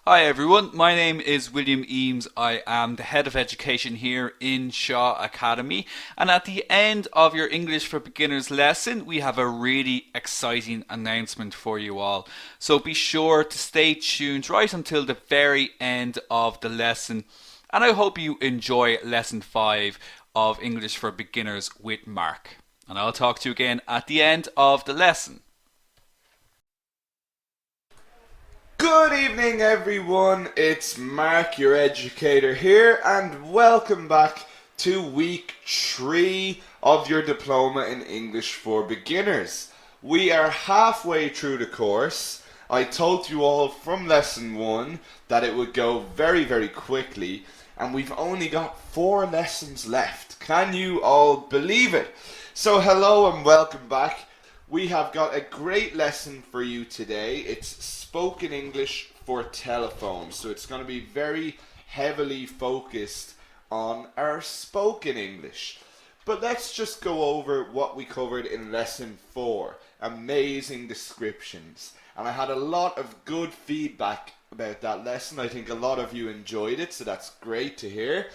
Hi everyone, my name is William Eames. I am the Head of Education here in Shaw Academy, and at the end of your English for Beginners lesson we have a really exciting announcement for you all. So be sure to stay tuned right until the very end of the lesson, and I hope you enjoy lesson 5 of English for Beginners with Mark. And I'll talk to you again at the end of the lesson. Good evening everyone, it's Mark, your educator here, and welcome back to week 3 of your diploma in English for Beginners. We are halfway through the course. I told you all from lesson 1 that it would go very quickly, and we've only got 4 lessons left. Can you all believe it? So hello and welcome back. We have got a great lesson for you today. It's spoken English for telephone. So it's going to be very heavily focused on our spoken English. But let's just go over what we covered in lesson 4. Amazing descriptions. And I had a lot of good feedback about that lesson. I think a lot of you enjoyed it, so that's great to hear.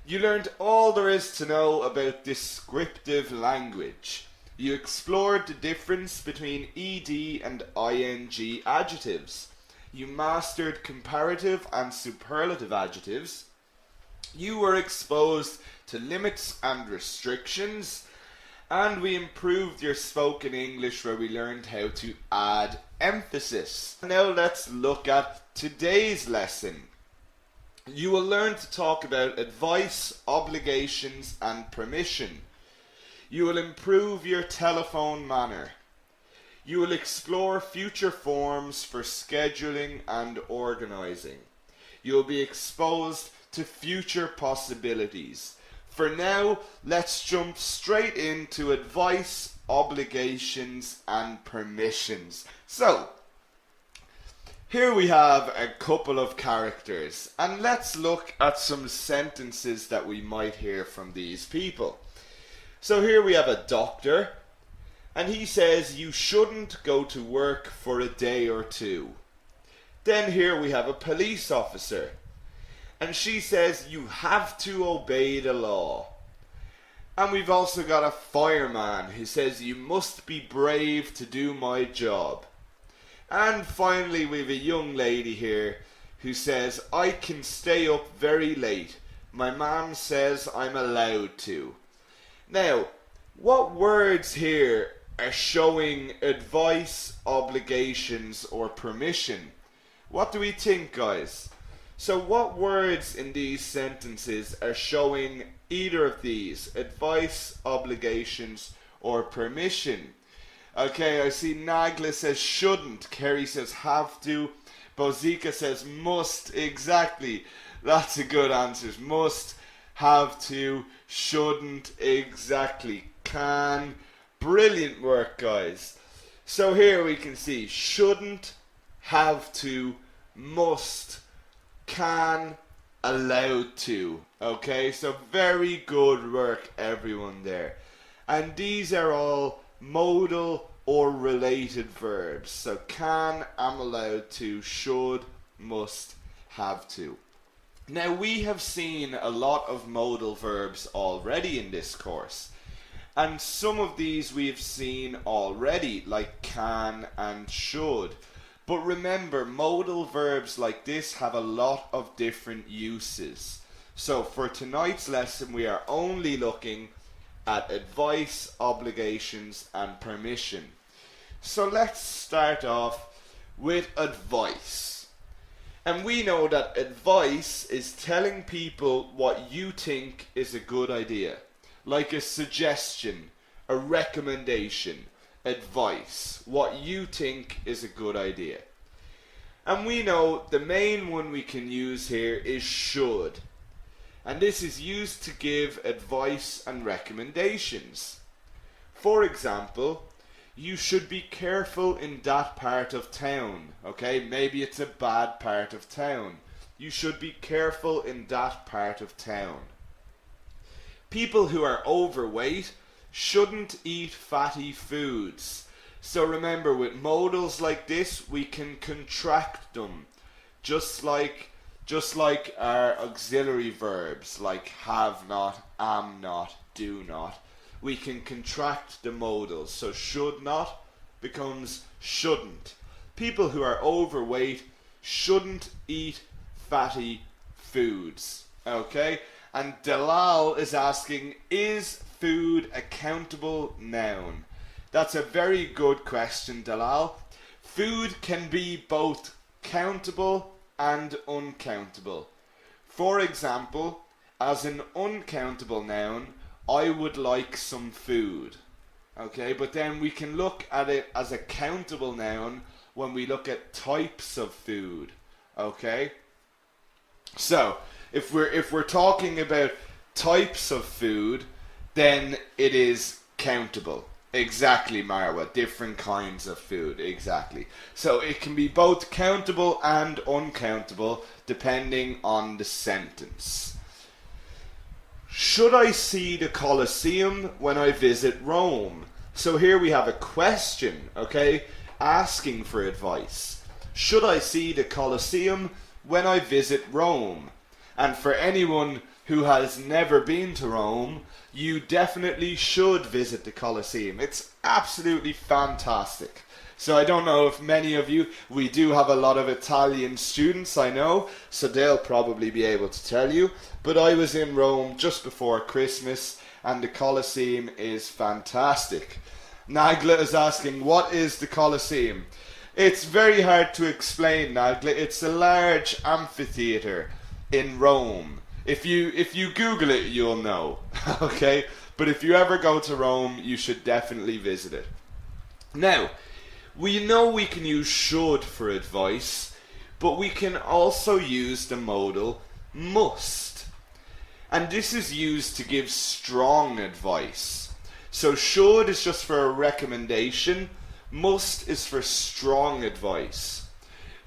You learned all there is to know about descriptive language. You explored the difference between ed and ing adjectives. You mastered comparative and superlative adjectives. You were exposed to limits and restrictions. And we improved your spoken English where we learned how to add emphasis. Now let's look at today's lesson. You will learn to talk about advice, obligations, and permission. You will improve your telephone manner. You will explore future forms for scheduling and organizing. You will be exposed to future possibilities. For now, let's jump straight into advice, obligations, and permissions. So, here we have a couple of characters, and let's look at some sentences that we might hear from these people. So here we have a doctor, and he says you shouldn't go to work for a day or two. Then here we have a police officer, and she says you have to obey the law. And we've also got a fireman who says you must be brave to do my job. And finally we have a young lady here who says I can stay up very late. My mum says I'm allowed to. Now, what words here are showing advice, obligations, or permission? What do we think, guys? So what words in these sentences are showing either of these? Advice, obligations, or permission? Okay, I see Nagla says shouldn't, Kerry says have to, Bozika says must, exactly. That's a good answer. Must, have to, shouldn't, exactly, can. Brilliant work, guys. So here we can see shouldn't, have to, must, can, allowed to. Okay, so very good work everyone there. And these are all modal or related verbs. So can, am allowed to, should, must, have to. Now we have seen a lot of modal verbs already in this course, and some of these we have seen already, like can and should. But remember, modal verbs like this have a lot of different uses. So for tonight's lesson we are only looking at advice, obligations, and permission. So let's start off with advice. And we know that advice is telling people what you think is a good idea. Like a suggestion, a recommendation, advice, what you think is a good idea. And we know the main one we can use here is should. And this is used to give advice and recommendations. For example, you should be careful in that part of town. Okay, maybe it's a bad part of town. You should be careful in that part of town. People who are overweight shouldn't eat fatty foods. So remember, with modals like this, we can contract them. just like our auxiliary verbs like have not, am not, do not, we can contract the modals. So should not becomes shouldn't. People who are overweight shouldn't eat fatty foods. Okay? And Dalal is asking, is food a countable noun? That's a very good question, Dalal. Food can be both countable and uncountable. For example, as an uncountable noun, I would like some food. Okay, but then we can look at it as a countable noun when we look at types of food. Okay? So, if we're talking about types of food, then it is countable. Exactly, Marwa. Different kinds of food. Exactly. So it can be both countable and uncountable depending on the sentence. Should I see the Colosseum when I visit Rome? So here we have a question, okay, asking for advice. Should I see the Colosseum when I visit Rome? And for anyone who has never been to Rome, you definitely should visit the Colosseum. It's absolutely fantastic. So I don't know if many of you, we do have a lot of Italian students, I know, so they'll probably be able to tell you. But I was in Rome just before Christmas, and the Colosseum is fantastic. Nagla is asking, what is the Colosseum? It's very hard to explain, Nagla. It's a large amphitheater in Rome. If you Google it, you'll know. Okay? But if you ever go to Rome, you should definitely visit it. Now, we know we can use should for advice, but we can also use the modal must. And this is used to give strong advice. So should is just for a recommendation, must is for strong advice.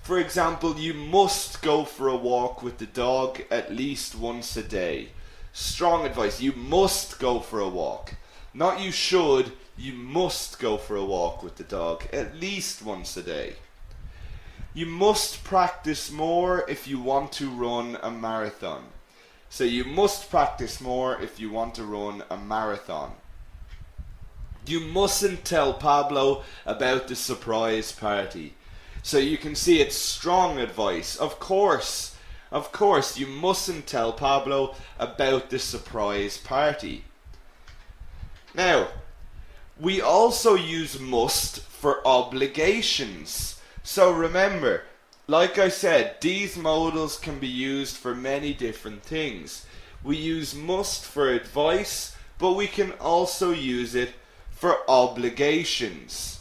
For example, you must go for a walk with the dog at least once a day. Strong advice, you must go for a walk. Not you should, you must go for a walk with the dog at least once a day. You must practice more if you want to run a marathon. So you must practice more if you want to run a marathon. You mustn't tell Pablo about the surprise party. So you can see it's strong advice. Of course, you mustn't tell Pablo about the surprise party. Now, we also use must for obligations. So remember, like I said, these modals can be used for many different things. We use must for advice, but we can also use it for obligations.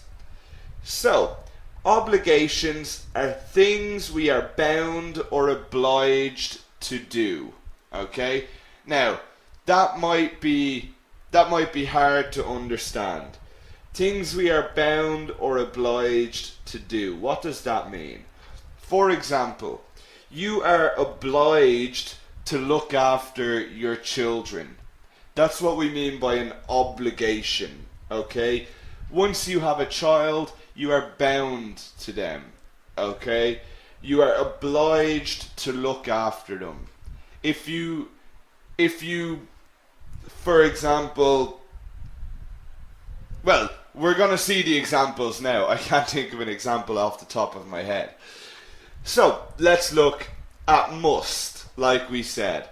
So, obligations are things we are bound or obliged to do. Okay? Now, that might be hard to understand. Things we are bound or obliged to do. What does that mean? For example, you are obliged to look after your children. That's what we mean by an obligation. Okay? Once you have a child, you are bound to them. Okay? You are obliged to look after them. If you, for example, well, we're going to see the examples now. I can't think of an example off the top of my head. So, let's look at must, like we said.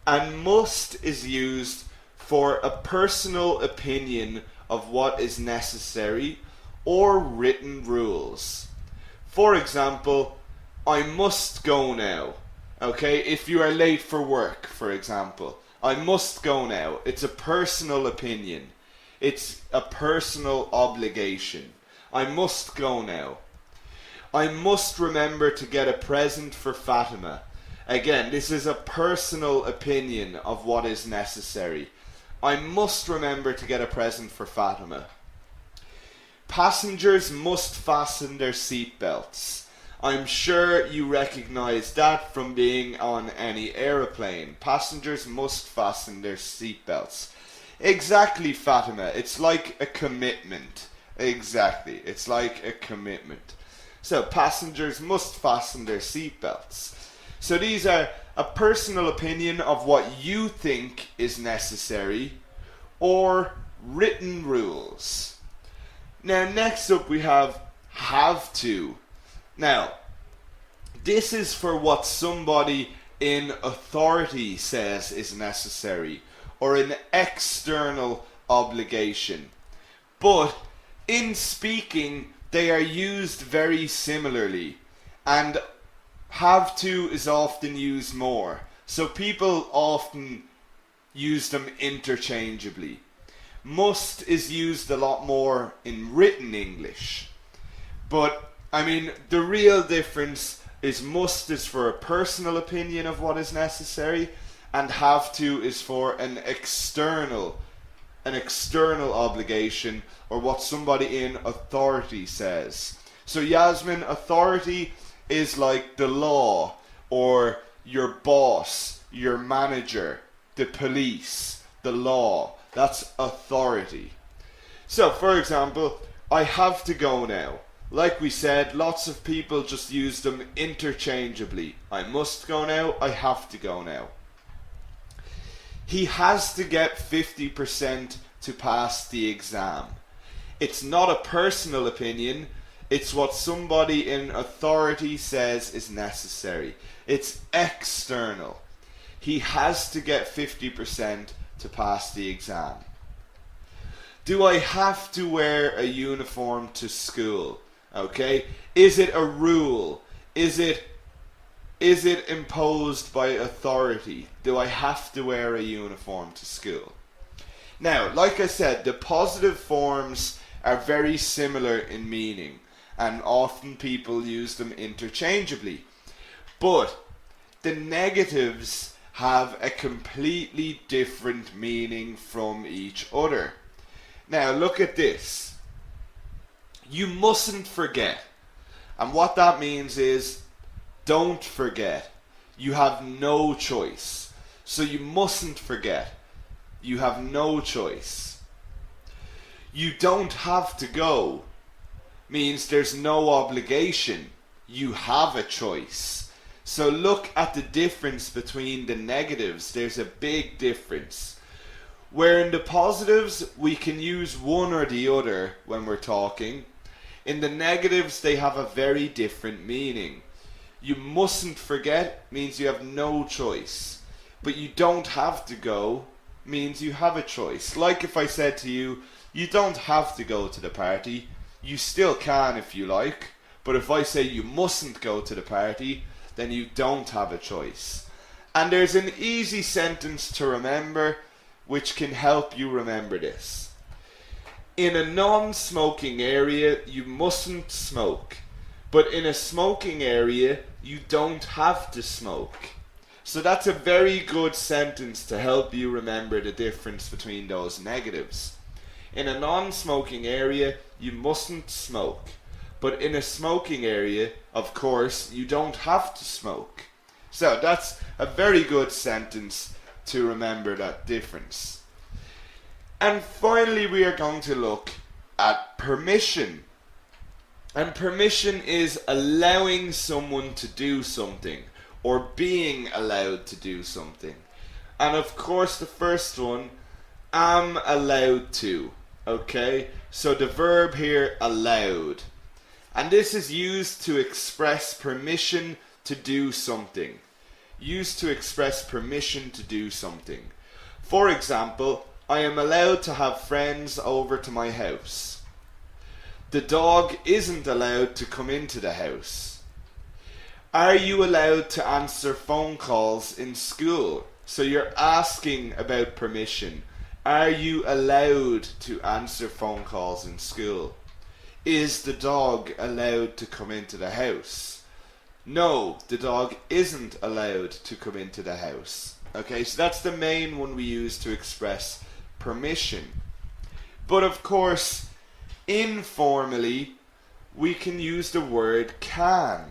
And must is used for a personal opinion of what is necessary or written rules. For example, I must go now. Okay, if you are late for work, for example, I must go now. It's a personal opinion. It's a personal obligation. I must go now. I must remember to get a present for Fatima. Again, this is a personal opinion of what is necessary. I must remember to get a present for Fatima. Passengers must fasten their seatbelts. I'm sure you recognize that from being on any aeroplane. Passengers must fasten their seatbelts. Exactly, Fatima. It's like a commitment. Exactly. It's like a commitment. So passengers must fasten their seatbelts. So these are a personal opinion of what you think is necessary, or written rules. Now next up we have to. Now this is for what somebody in authority says is necessary, or an external obligation. But in speaking they are used very similarly, and have to is often used more. So people often use them interchangeably. Must is used a lot more in written English. But, I mean, the real difference is must is for a personal opinion of what is necessary, and have to is for an external obligation, or what somebody in authority says. So Yasmin, authority is like the law, or your boss, your manager, the police, the law. That's authority. So for example, I have to go now. Like we said, lots of people just use them interchangeably. I must go now, I have to go now. He has to get 50% to pass the exam. It's not a personal opinion, it's what somebody in authority says is necessary. It's external. He has to get 50% to pass the exam. Do I have to wear a uniform to school? Okay. Is it a rule? Is it imposed by authority? Do I have to wear a uniform to school? Now, like I said, the positive forms are very similar in meaning, and often people use them interchangeably. But the negatives have a completely different meaning from each other. Now look at this. You mustn't forget. And what that means is, don't forget. You have no choice. So you mustn't forget. You have no choice. You don't have to go means there's no obligation. You have a choice. So look at the difference between the negatives. There's a big difference. Where in the positives we can use one or the other when we're talking, in the negatives they have a very different meaning. You mustn't forget means you have no choice, but you don't have to go means you have a choice. Like if I said to you, you don't have to go to the party, you still can if you like, but if I say you mustn't go to the party, then you don't have a choice. And there's an easy sentence to remember which can help you remember this. In a non-smoking area, you mustn't smoke, but in a smoking area, you don't have to smoke. So that's a very good sentence to help you remember the difference between those negatives. In a non-smoking area, you mustn't smoke, but in a smoking area, of course, you don't have to smoke. So that's a very good sentence to remember that difference. And finally we are going to look at permission. And permission is allowing someone to do something, or being allowed to do something. And of course the first one, am allowed to. Okay, so the verb here, allowed. And this is used to express permission to do something. Used to express permission to do something. For example, I am allowed to have friends over to my house. The dog isn't allowed to come into the house. Are you allowed to answer phone calls in school? So you're asking about permission. Are you allowed to answer phone calls in school? Is the dog allowed to come into the house? No, the dog isn't allowed to come into the house. Okay, so that's the main one we use to express permission. But of course, informally, we can use the word can.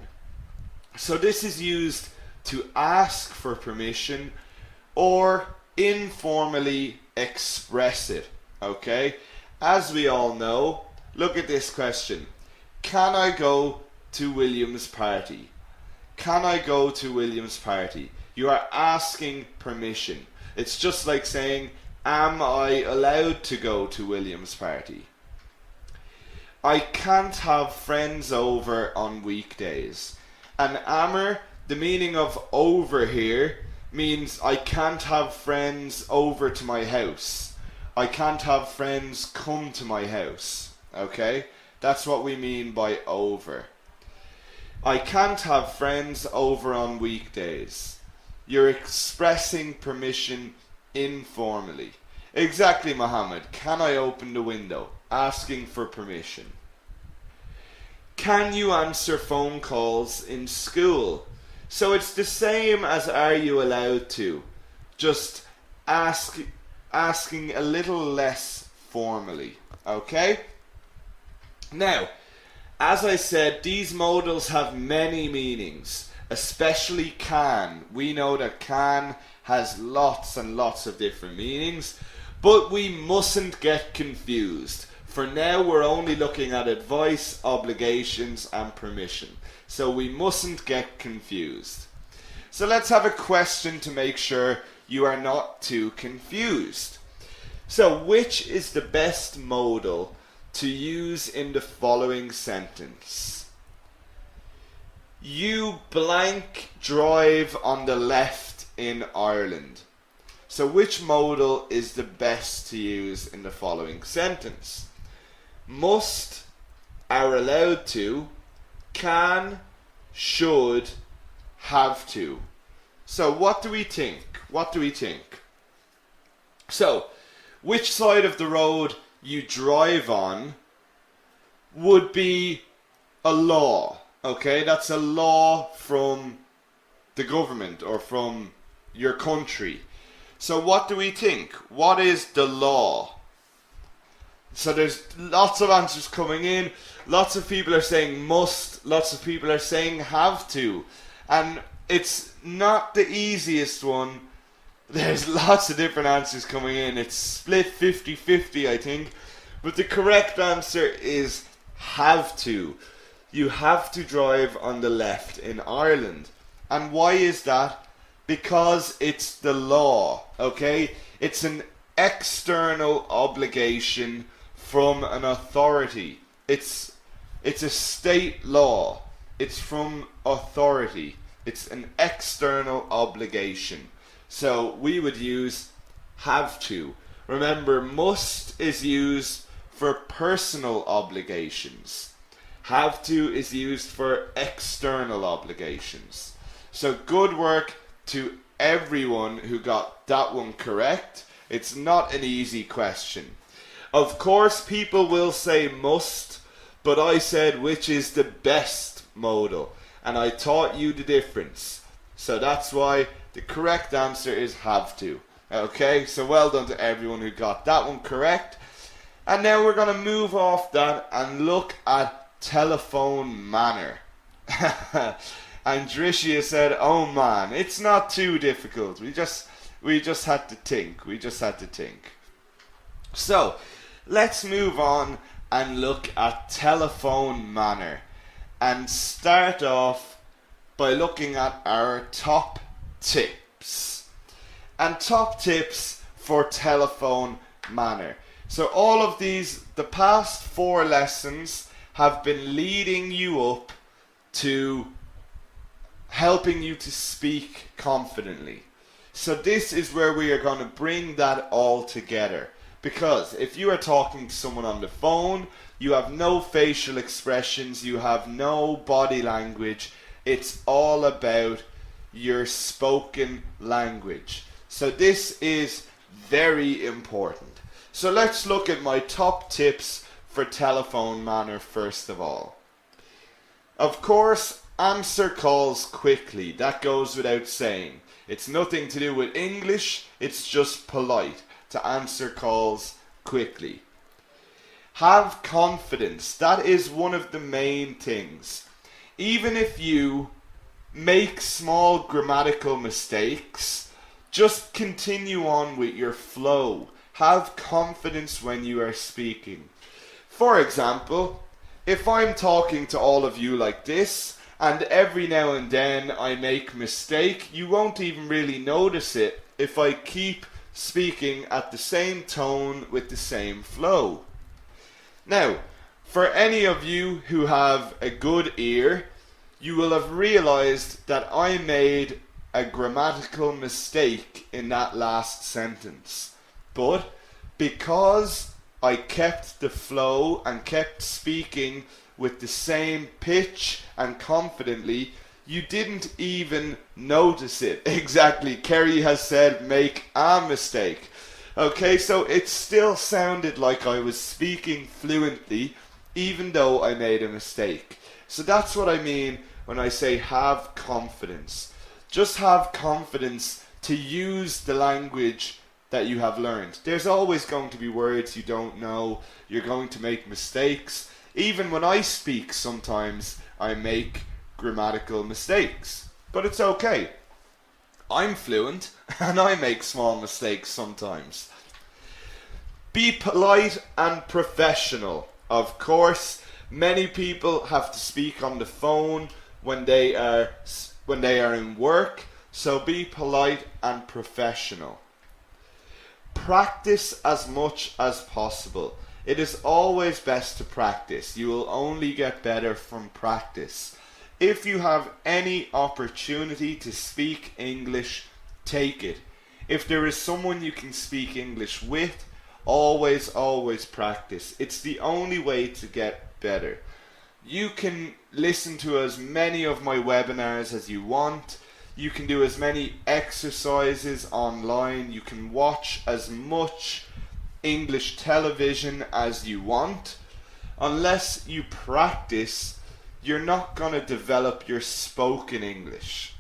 So this is used to ask for permission or informally express it. Okay, as we all know, look at this question. Can I go to William's party? Can I go to William's party? You are asking permission. It's just like saying, am I allowed to go to William's party? I can't have friends over on weekdays. And ammer, the meaning of over here, means I can't have friends over to my house. I can't have friends come to my house. Okay? That's what we mean by over. I can't have friends over on weekdays. You're expressing permission informally. Exactly, Mohammed. Can I open the window? Asking for permission. Can you answer phone calls in school? So it's the same as are you allowed to? Just asking a little less formally. Okay? Now, as I said, these modals have many meanings, especially can. We know that can has lots and lots of different meanings, but we mustn't get confused. For now, we're only looking at advice, obligations, and permission. So we mustn't get confused. So let's have a question to make sure you are not too confused. So which is the best modal to use in the following sentence? You blank drive on the left in Ireland. So which modal is the best to use in the following sentence? Must, are allowed to, can, should, have to. So what do we think? What do we think? So, which side of the road you drive on would be a law. Okay, that's a law from the government or from your country. So what do we think? What is the law? So there's lots of answers coming in. Lots of people are saying must. Lots of people are saying have to. And it's not the easiest one. There's lots of different answers coming in. It's split 50-50, I think. But the correct answer is have to. You have to drive on the left in Ireland. And why is that? Because it's the law, okay? It's an external obligation from an authority. It's a state law. It's from authority. It's an external obligation. So we would use have to. Remember, must is used for personal obligations. Have to is used for external obligations. So good work to everyone who got that one correct. It's not an easy question. Of course, people will say must, but I said which is the best modal, and I taught you the difference. So that's why the correct answer is have to. Okay, so well done to everyone who got that one correct. And now we're going to move off that and look at telephone manner. And Drishia said, oh man, it's not too difficult. We just had to think. We just had to think. So, let's move on and look at telephone manner. And start off by looking at our top tips. And top tips for telephone manner. So all of these, the past 4 lessons have been leading you up to helping you to speak confidently. So this is where we are going to bring that all together. Because if you are talking to someone on the phone, you have no facial expressions, you have no body language. It's all about your spoken language. So this is very important. So let's look at my top tips for telephone manner first of all. Of course, answer calls quickly. That goes without saying. It's nothing to do with English, it's just polite to answer calls quickly. Have confidence. That is one of the main things. Even if you make small grammatical mistakes, just continue on with your flow. Have confidence when you are speaking. For example, if I'm talking to all of you like this, and every now and then I make a mistake, you won't even really notice it if I keep speaking at the same tone with the same flow. Now, for any of you who have a good ear, you will have realized that I made a grammatical mistake in that last sentence. But because I kept the flow and kept speaking with the same pitch and confidently, you didn't even notice it. Exactly, Kerry has said make a mistake. Okay, so it still sounded like I was speaking fluently, even though I made a mistake. So that's what I mean when I say have confidence. Just have confidence to use the language that you have learned. There's always going to be words you don't know. You're going to make mistakes. Even when I speak, sometimes I make grammatical mistakes. But it's okay. I'm fluent and I make small mistakes sometimes. Be polite and professional. Of course, many people have to speak on the phone when they are in work, so be polite and professional. Practice as much as possible. It is always best to practice. You will only get better from practice. If you have any opportunity to speak English, take it. If there is someone you can speak English with, always practice. It's the only way to get better. You can listen to as many of my webinars as you want. You can do as many exercises online. You can watch as much English television as you want. Unless you practice, you're not going to develop your spoken English.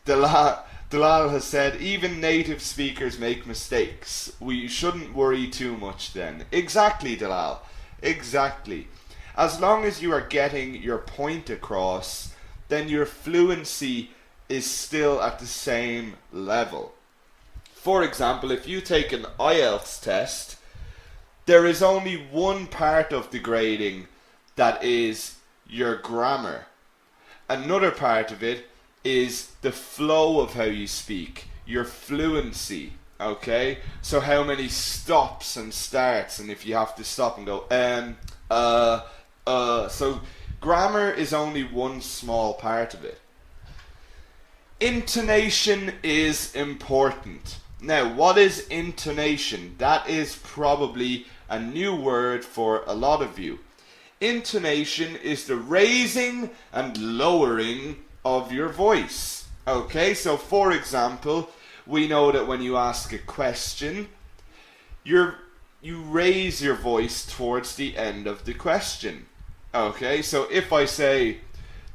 Dalal has said, even native speakers make mistakes. We shouldn't worry too much then. Exactly, Dalal. Exactly. As long as you are getting your point across, then your fluency is still at the same level. For example, if you take an IELTS test, there is only one part of the grading that is your grammar. Another part of it is the flow of how you speak, your fluency, okay? So how many stops and starts, and if you have to stop and go, so grammar is only one small part of it. Intonation is important. Now, what is intonation? That is probably a new word for a lot of you. Intonation is the raising and lowering of your voice. Okay, so for example, we know that when you ask a question, you raise your voice towards the end of the question. Okay, so if I say,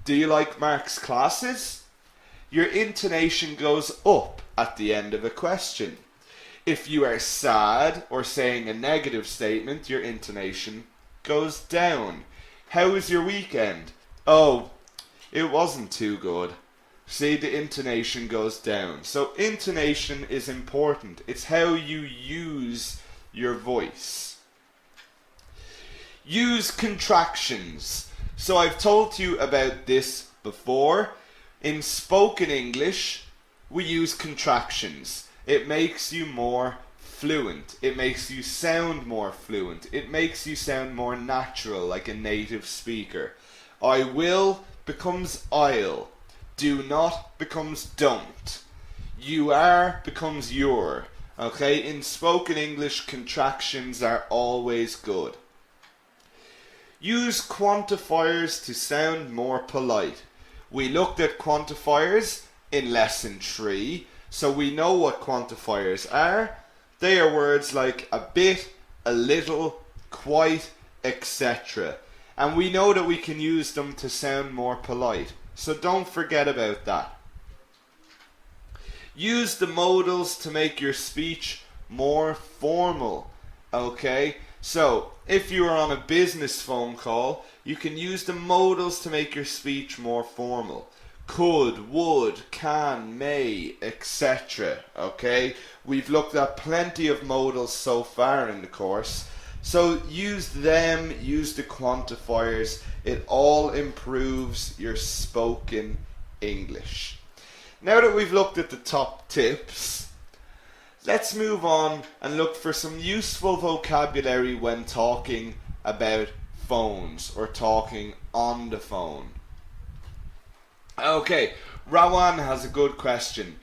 do you like Mark's classes? Your intonation goes up at the end of a question. If you are sad or saying a negative statement, your intonation goes down. How was your weekend? Oh, it wasn't too good. See, the intonation goes down. So intonation is important. It's how you use your voice. Use contractions. So I've told you about this before. In spoken English, we use contractions. It makes you more fluent. It makes you sound more fluent. It makes you sound more natural, like a native speaker. I will becomes I'll. Do not becomes don't. You are becomes you're. Okay, in spoken English, contractions are always good. Use quantifiers to sound more polite. We looked at quantifiers in lesson 3, so we know what quantifiers are. They are words like a bit, a little, quite, etc. And we know that we can use them to sound more polite. So don't forget about that. Use the modals to make your speech more formal. Okay? So, if you are on a business phone call, you can use the modals to make your speech more formal. Could, would, can, may, etc. Okay? We've looked at plenty of modals so far in the course. So use them, use the quantifiers. It all improves your spoken English. Now that we've looked at the top tips, let's move on and look for some useful vocabulary when talking about phones or talking on the phone. Okay, Rawan has a good question.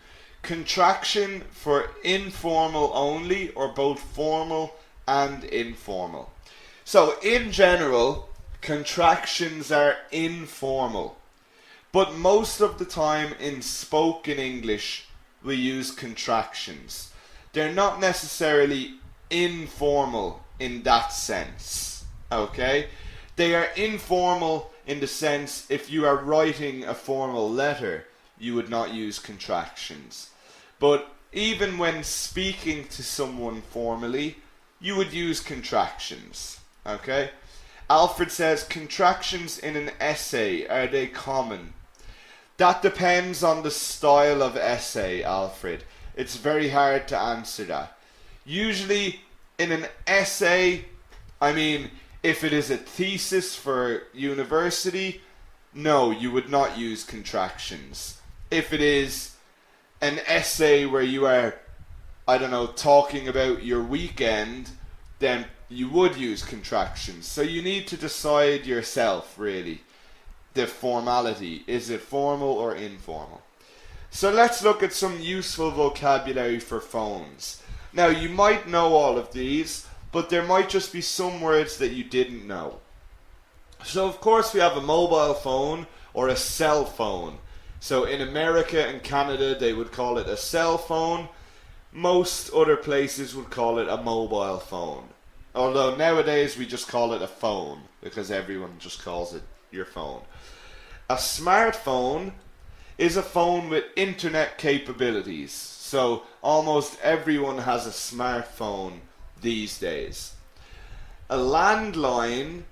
Contraction for informal only or both formal and informal? So in general, contractions are informal. But most of the time in spoken English, we use contractions. They're not necessarily informal in that sense. Okay? They are informal in the sense if you are writing a formal letter, you would not use contractions. But even when speaking to someone formally, you would use contractions. Okay? Alfred says, contractions in an essay, are they common? That depends on the style of essay, Alfred. It's very hard to answer that. Usually in an essay, if it is a thesis for university, no, you would not use contractions. If it is an essay where you are, talking about your weekend, then you would use contractions. So you need to decide yourself, really, the formality. Is it formal or informal? So let's look at some useful vocabulary for phones. Now, you might know all of these, but there might just be some words that you didn't know. So, of course, we have a mobile phone or a cell phone. So in America and Canada, they would call it a cell phone. Most other places would call it a mobile phone. Although nowadays we just call it a phone because everyone just calls it your phone. A smartphone is a phone with internet capabilities. So almost everyone has a smartphone these days. A landline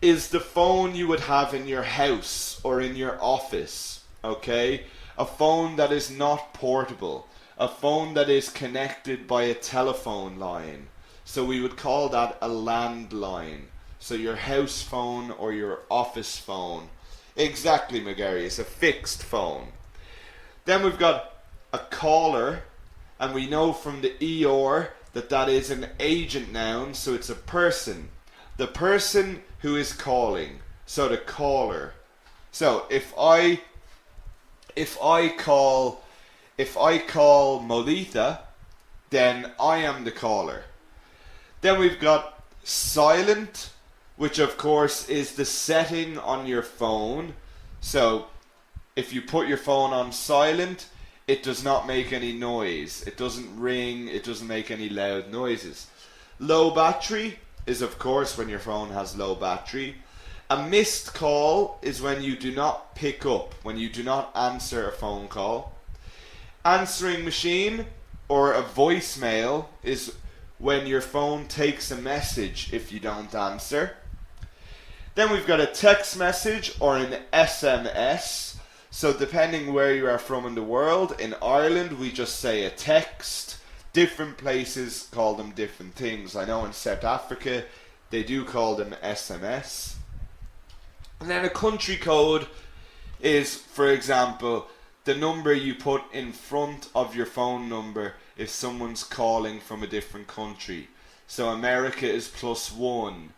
is the phone you would have in your house or in your office. Okay? A phone that is not portable. A phone that is connected by a telephone line. So we would call that a landline. So your house phone or your office phone. Exactly, McGarry. It's a fixed phone. Then we've got a caller. And we know from the ER that is an agent noun. So it's a person. The person who is calling. So the caller. So if I call Molitha, then I am the caller. Then we've got silent, which of course is the setting on your phone. So if you put your phone on silent, it does not make any noise. It doesn't ring, it doesn't make any loud noises. Low battery is of course when your phone has low battery. A missed call is when you do not pick up, when you do not answer a phone call. Answering machine or a voicemail is when your phone takes a message if you don't answer. Then we've got a text message or an SMS. So depending where you are from in the world, in Ireland we just say a text. Different places call them different things. I know in South Africa they do call them SMS. And then a country code is, for example, the number you put in front of your phone number if someone's calling from a different country. So America is +1.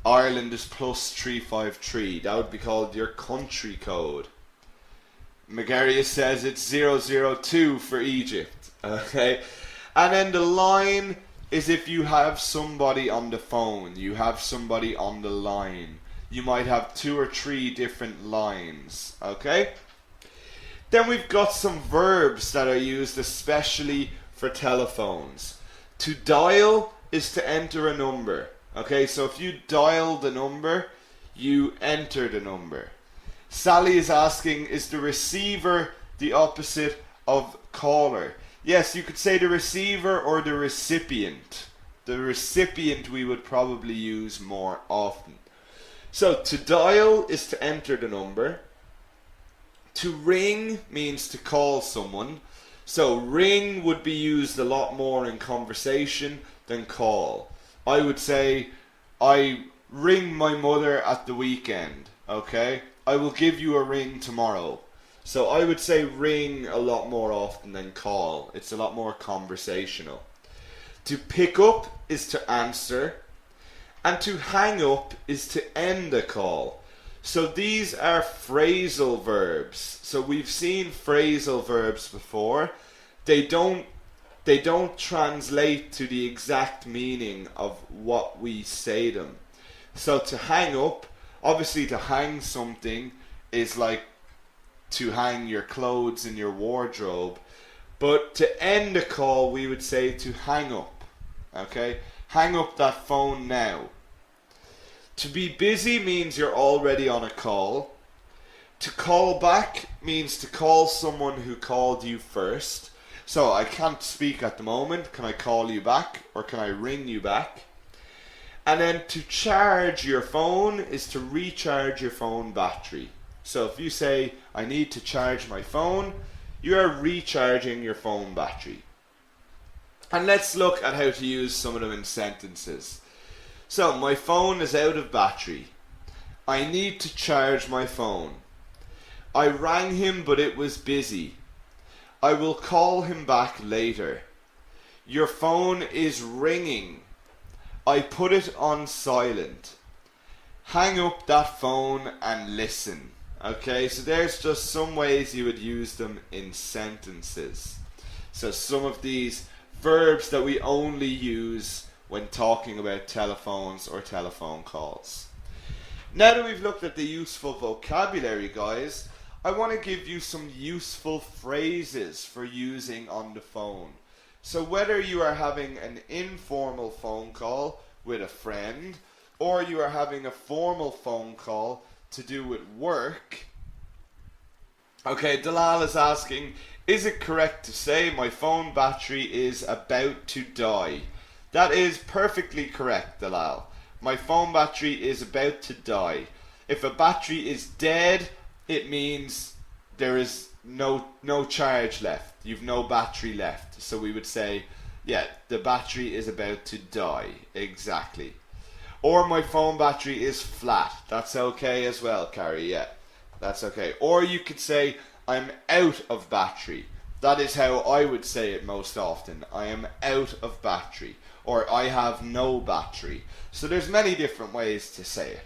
Ireland is +353. That would be called your country code. Megarius says it's 002 for Egypt. Okay? And then the line is if you have somebody on the phone. You have somebody on the line. You might have 2 or 3 different lines. Okay? Then we've got some verbs that are used especially for telephones. To dial is to enter a number. Okay, so if you dial the number, you enter the number. Sally is asking, is the receiver the opposite of caller? Yes, you could say the receiver or the recipient. The recipient we would probably use more often. So to dial is to enter the number. To ring means to call someone. So ring would be used a lot more in conversation than call. I would say, I ring my mother at the weekend, okay? I will give you a ring tomorrow. So I would say ring a lot more often than call. It's a lot more conversational. To pick up is to answer, and to hang up is to end a call. So these are phrasal verbs. So we've seen phrasal verbs before. They don't translate to the exact meaning of what we say them. So to hang up, obviously to hang something is like to hang your clothes in your wardrobe. But to end a call, we would say to hang up. Okay? Hang up that phone now. To be busy means you're already on a call. To call back means to call someone who called you first. So I can't speak at the moment. Can I call you back? Or can I ring you back? And then to charge your phone is to recharge your phone battery. So if you say, I need to charge my phone, you are recharging your phone battery. And let's look at how to use some of them in sentences. So, my phone is out of battery. I need to charge my phone. I rang him but it was busy. I will call him back later. Your phone is ringing. I put it on silent. Hang up that phone and listen. Okay, so there's just some ways you would use them in sentences. So some of these verbs that we only use when talking about telephones or telephone calls. Now that we've looked at the useful vocabulary, guys, I want to give you some useful phrases for using on the phone. So whether you are having an informal phone call with a friend, or you are having a formal phone call to do with work. Okay, Dalal is asking, is it correct to say my phone battery is about to die? That is perfectly correct, Dalal. My phone battery is about to die. If a battery is dead, it means there is no charge left. You've no battery left. So we would say, yeah, the battery is about to die. Exactly. Or my phone battery is flat. That's okay as well, Carrie. Yeah, that's okay. Or you could say, I'm out of battery. That is how I would say it most often. I am out of battery. Or I have no battery. So there's many different ways to say it.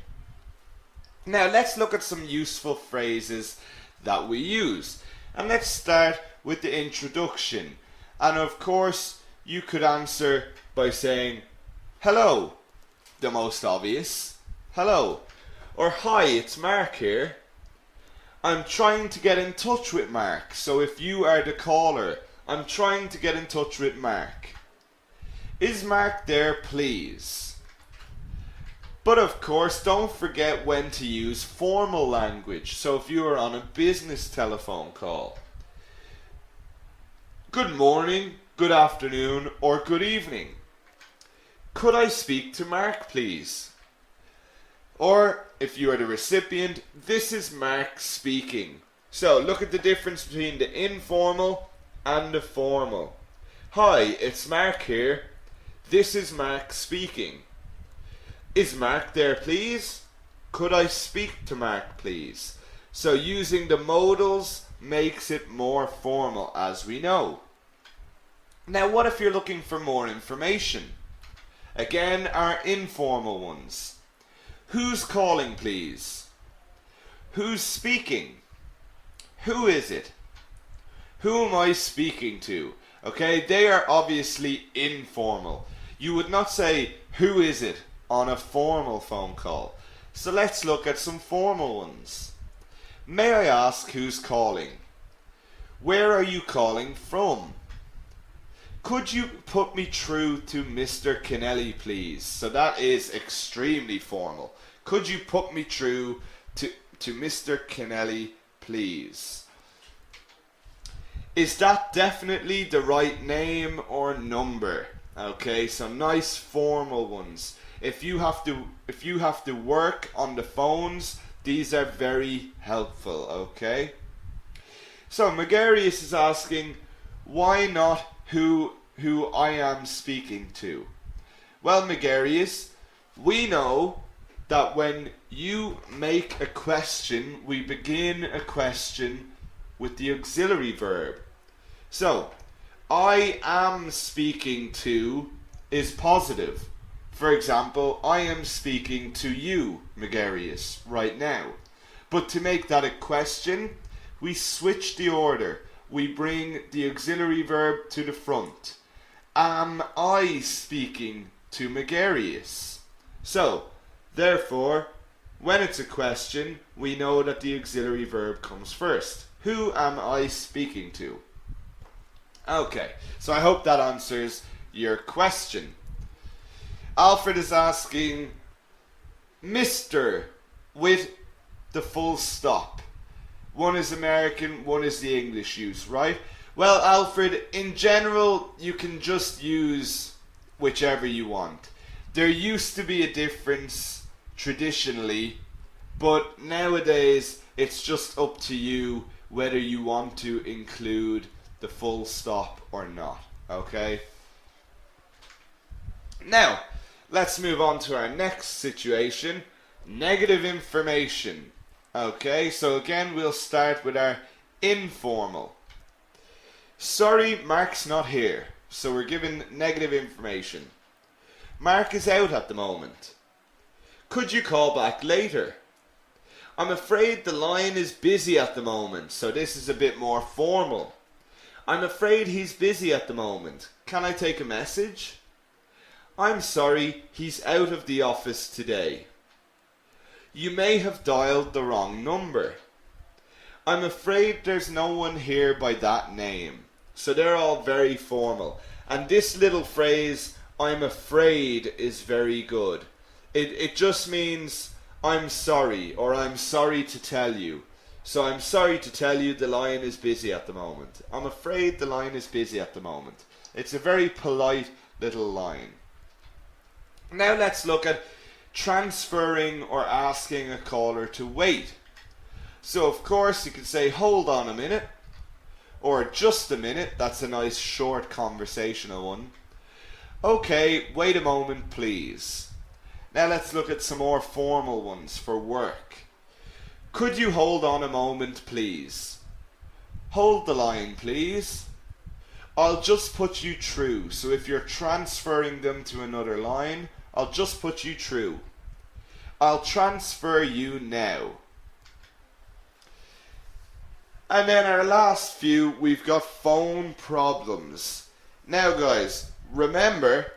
Now let's look at some useful phrases that we use. And let's start with the introduction. And of course, you could answer by saying, hello. The most obvious. Hello. Or hi, it's Mark here. I'm trying to get in touch with Mark. So if you are the caller, I'm trying to get in touch with Mark. Is Mark there, please? But of course, don't forget when to use formal language. So if you are on a business telephone call, good morning, good afternoon, or good evening. Could I speak to Mark, please? Or if you are the recipient, this is Mark speaking. So look at the difference between the informal and the formal. Hi, it's Mark here. This is Mark speaking. Is Mark there, please? Could I speak to Mark, please? So using the modals makes it more formal, as we know. Now, what if you're looking for more information? Again, our informal ones. Who's calling, please? Who's speaking? Who is it? Who am I speaking to? Okay, they are obviously informal. You would not say, who is it, on a formal phone call. So let's look at some formal ones. May I ask who's calling? Where are you calling from? Could you put me through to Mr. Kennelly, please? So that is extremely formal. Could you put me through to Mr. Kennelly, please? Is that definitely the right name or number? Okay, so nice formal ones. If you have to work on the phones, these are very helpful, okay? So Megarius is asking, why not who I am speaking to? Well, Megarius, we know that when you make a question, we begin a question with the auxiliary verb. So, I am speaking to is positive. For example, I am speaking to you, Megarius, right now. But to make that a question, we switch the order. We bring the auxiliary verb to the front. Am I speaking to Megarius? So, therefore, when it's a question, we know that the auxiliary verb comes first. Who am I speaking to? Okay, so I hope that answers your question. Alfred is asking, Mr. with the full stop. One is American, one is the English use, right? Well, Alfred, in general, you can just use whichever you want. There used to be a difference traditionally, but nowadays it's just up to you whether you want to include the full stop or not, okay? Now, let's move on to our next situation, negative information. Okay, so again we'll start with our informal. Sorry, Mark's not here, so we're given negative information. Mark is out at the moment. Could you call back later? I'm afraid the line is busy at the moment, so this is a bit more formal. I'm afraid he's busy at the moment. Can I take a message? I'm sorry, he's out of the office today. You may have dialed the wrong number. I'm afraid there's no one here by that name. So they're all very formal. And this little phrase, I'm afraid, is very good. It just means I'm sorry, or I'm sorry to tell you. So I'm sorry to tell you the line is busy at the moment. I'm afraid the line is busy at the moment. It's a very polite little line. Now let's look at transferring or asking a caller to wait. So of course you can say hold on a minute or just a minute. That's a nice short conversational one. Okay, wait a moment please. Now let's look at some more formal ones for work. Could you hold on a moment please? Hold the line please. I'll just put you through. So if you're transferring them to another line, I'll just put you through. I'll transfer you now. And then our last few, we've got phone problems. Now guys, remember,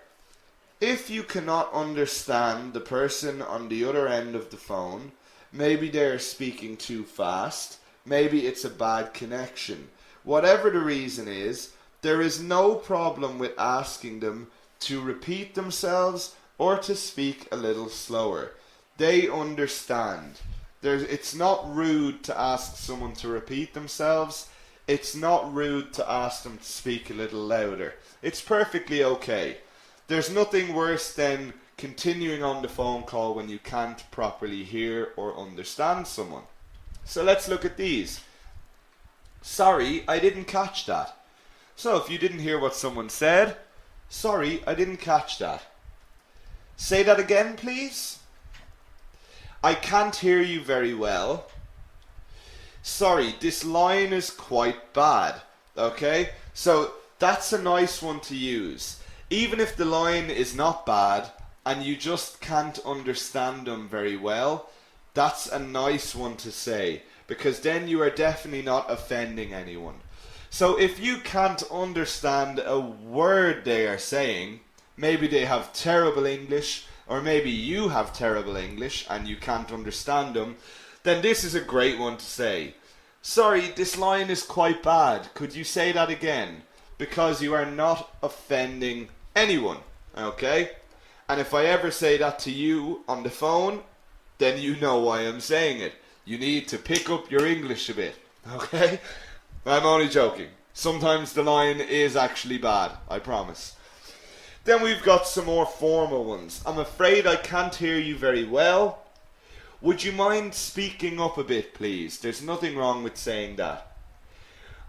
if you cannot understand the person on the other end of the phone, maybe they're speaking too fast, maybe it's a bad connection. Whatever the reason is, there is no problem with asking them to repeat themselves or to speak a little slower. They understand. It's not rude to ask someone to repeat themselves. It's not rude to ask them to speak a little louder. It's perfectly okay. There's nothing worse than continuing on the phone call when you can't properly hear or understand someone. So let's look at these. Sorry, I didn't catch that. So if you didn't hear what someone said, sorry, I didn't catch that. Say that again, please. I can't hear you very well. Sorry, this line is quite bad. Okay? So that's a nice one to use. Even if the line is not bad and you just can't understand them very well, that's a nice one to say, because then you are definitely not offending anyone. So if you can't understand a word they are saying, maybe they have terrible English, or maybe you have terrible English and you can't understand them, then this is a great one to say. Sorry, this line is quite bad. Could you say that again? Because you are not offending anyone, okay? And if I ever say that to you on the phone, then you know why I'm saying it. You need to pick up your English a bit, okay? I'm only joking. Sometimes the line is actually bad, I promise. Then we've got some more formal ones. I'm afraid I can't hear you very well. Would you mind speaking up a bit, please? There's nothing wrong with saying that.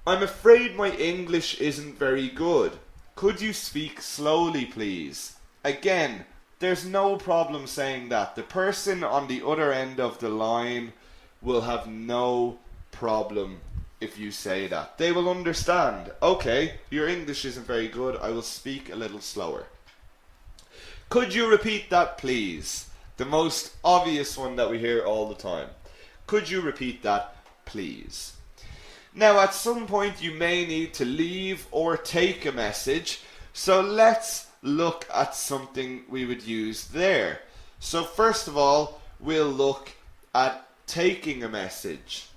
I'm afraid my English isn't very good. Could you speak slowly, please? again, there's no problem saying that. The person on the other end of the line will have no problem if you say that. They will understand. Okay, your English isn't very good. I will speak a little slower. Could you repeat that, please? The most obvious one that we hear all the time. Could you repeat that, please? Now, at some point, you may need to leave or take a message. So let's look at something we would use there. So first of all, we'll look at taking a message.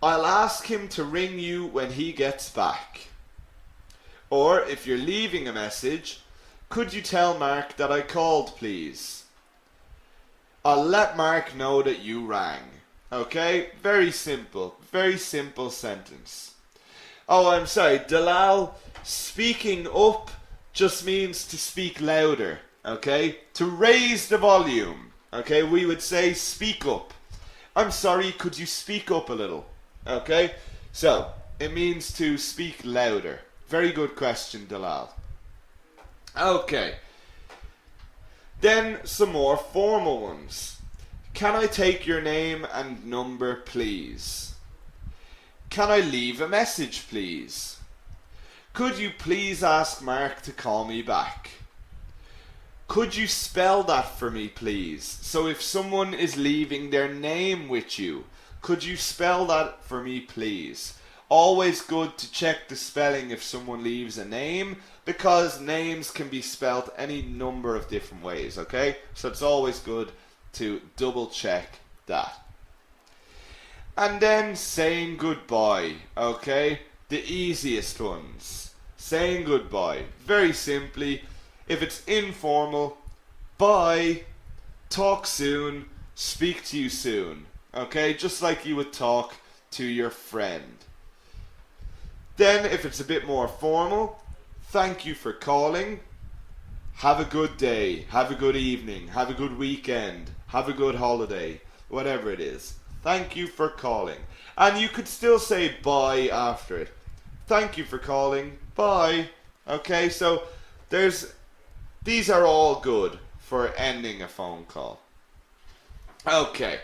I'll ask him to ring you when he gets back. Or if you're leaving a message, could you tell Mark that I called, please? I'll let Mark know that you rang. Okay? Very simple sentence. Oh, I'm sorry, Dalal, speaking up just means to speak louder. Okay? To raise the volume. Okay? We would say speak up. I'm sorry, could you speak up a little? Okay? So, it means to speak louder. Very good question, Dalal. Okay. Then some more formal ones. Can I take your name and number, please? Can I leave a message, please? Could you please ask Mark to call me back? Could you spell that for me, please? So if someone is leaving their name with you, could you spell that for me, please? Always good to check the spelling if someone leaves a name, because names can be spelt any number of different ways, okay? So it's always good to double check that. And then saying goodbye, okay? The easiest ones. Saying goodbye. Very simply, if it's informal, bye, talk soon, speak to you soon. Okay? Just like you would talk to your friend. Then, if it's a bit more formal, thank you for calling. Have a good day. Have a good evening. Have a good weekend. Have a good holiday. Whatever it is. Thank you for calling. And you could still say bye after it. Thank you for calling. Bye. Okay, so these are all good for ending a phone call. Okay,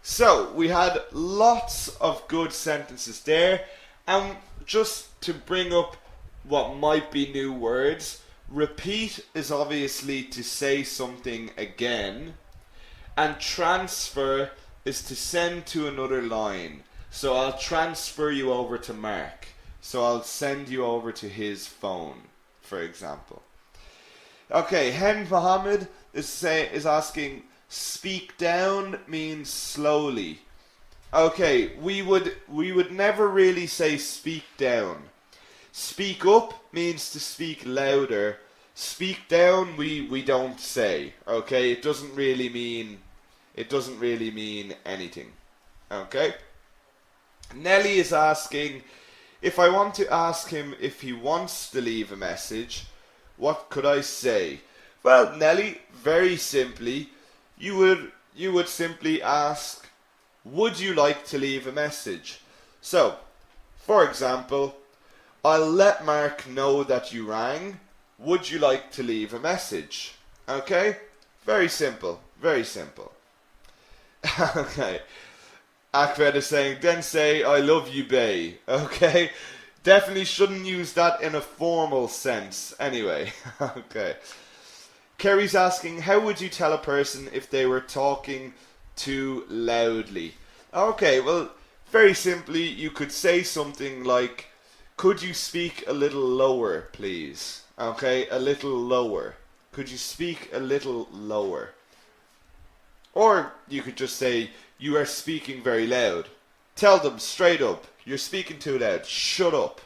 so we had lots of good sentences there. And just to bring up what might be new words, repeat is obviously to say something again. And transfer is to send to another line. So I'll transfer you over to Mark. So I'll send you over to his phone, for example. Okay, Hen Mohammed is asking, speak down means slowly. Okay, we would never really say speak down. Speak up means to speak louder. Speak down we don't say. Okay, it doesn't really mean anything. Okay? Nelly is asking, if I want to ask him if he wants to leave a message, what could I say? Well, Nelly, very simply, you would simply ask, would you like to leave a message? So, for example, I'll let Mark know that you rang. Would you like to leave a message? Okay? Very simple. Very simple. Okay. Ahmed is saying, then say, I love you, bae. Okay? Definitely shouldn't use that in a formal sense. Anyway. Okay. Kerry's asking, how would you tell a person if they were talking too loudly? Okay, well, very simply, you could say something like, could you speak a little lower, please? Okay, a little lower. Could you speak a little lower? Or you could just say, you are speaking very loud. Tell them straight up, you're speaking too loud. Shut up.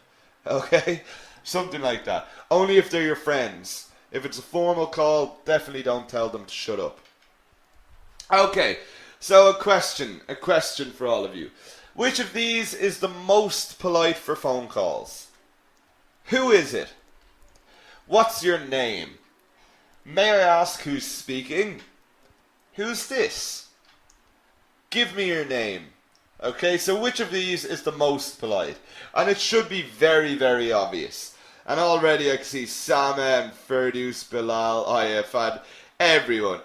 Okay? Something like that. Only if they're your friends. If it's a formal call, definitely don't tell them to shut up. Okay, so a question for all of you. Which of these is the most polite for phone calls? Who is it? What's your name? May I ask who's speaking? Who's this? Give me your name. Okay, so which of these is the most polite? And it should be very, very obvious. And already I can see Sama and Ferdous, Bilal, Ayaf, everyone.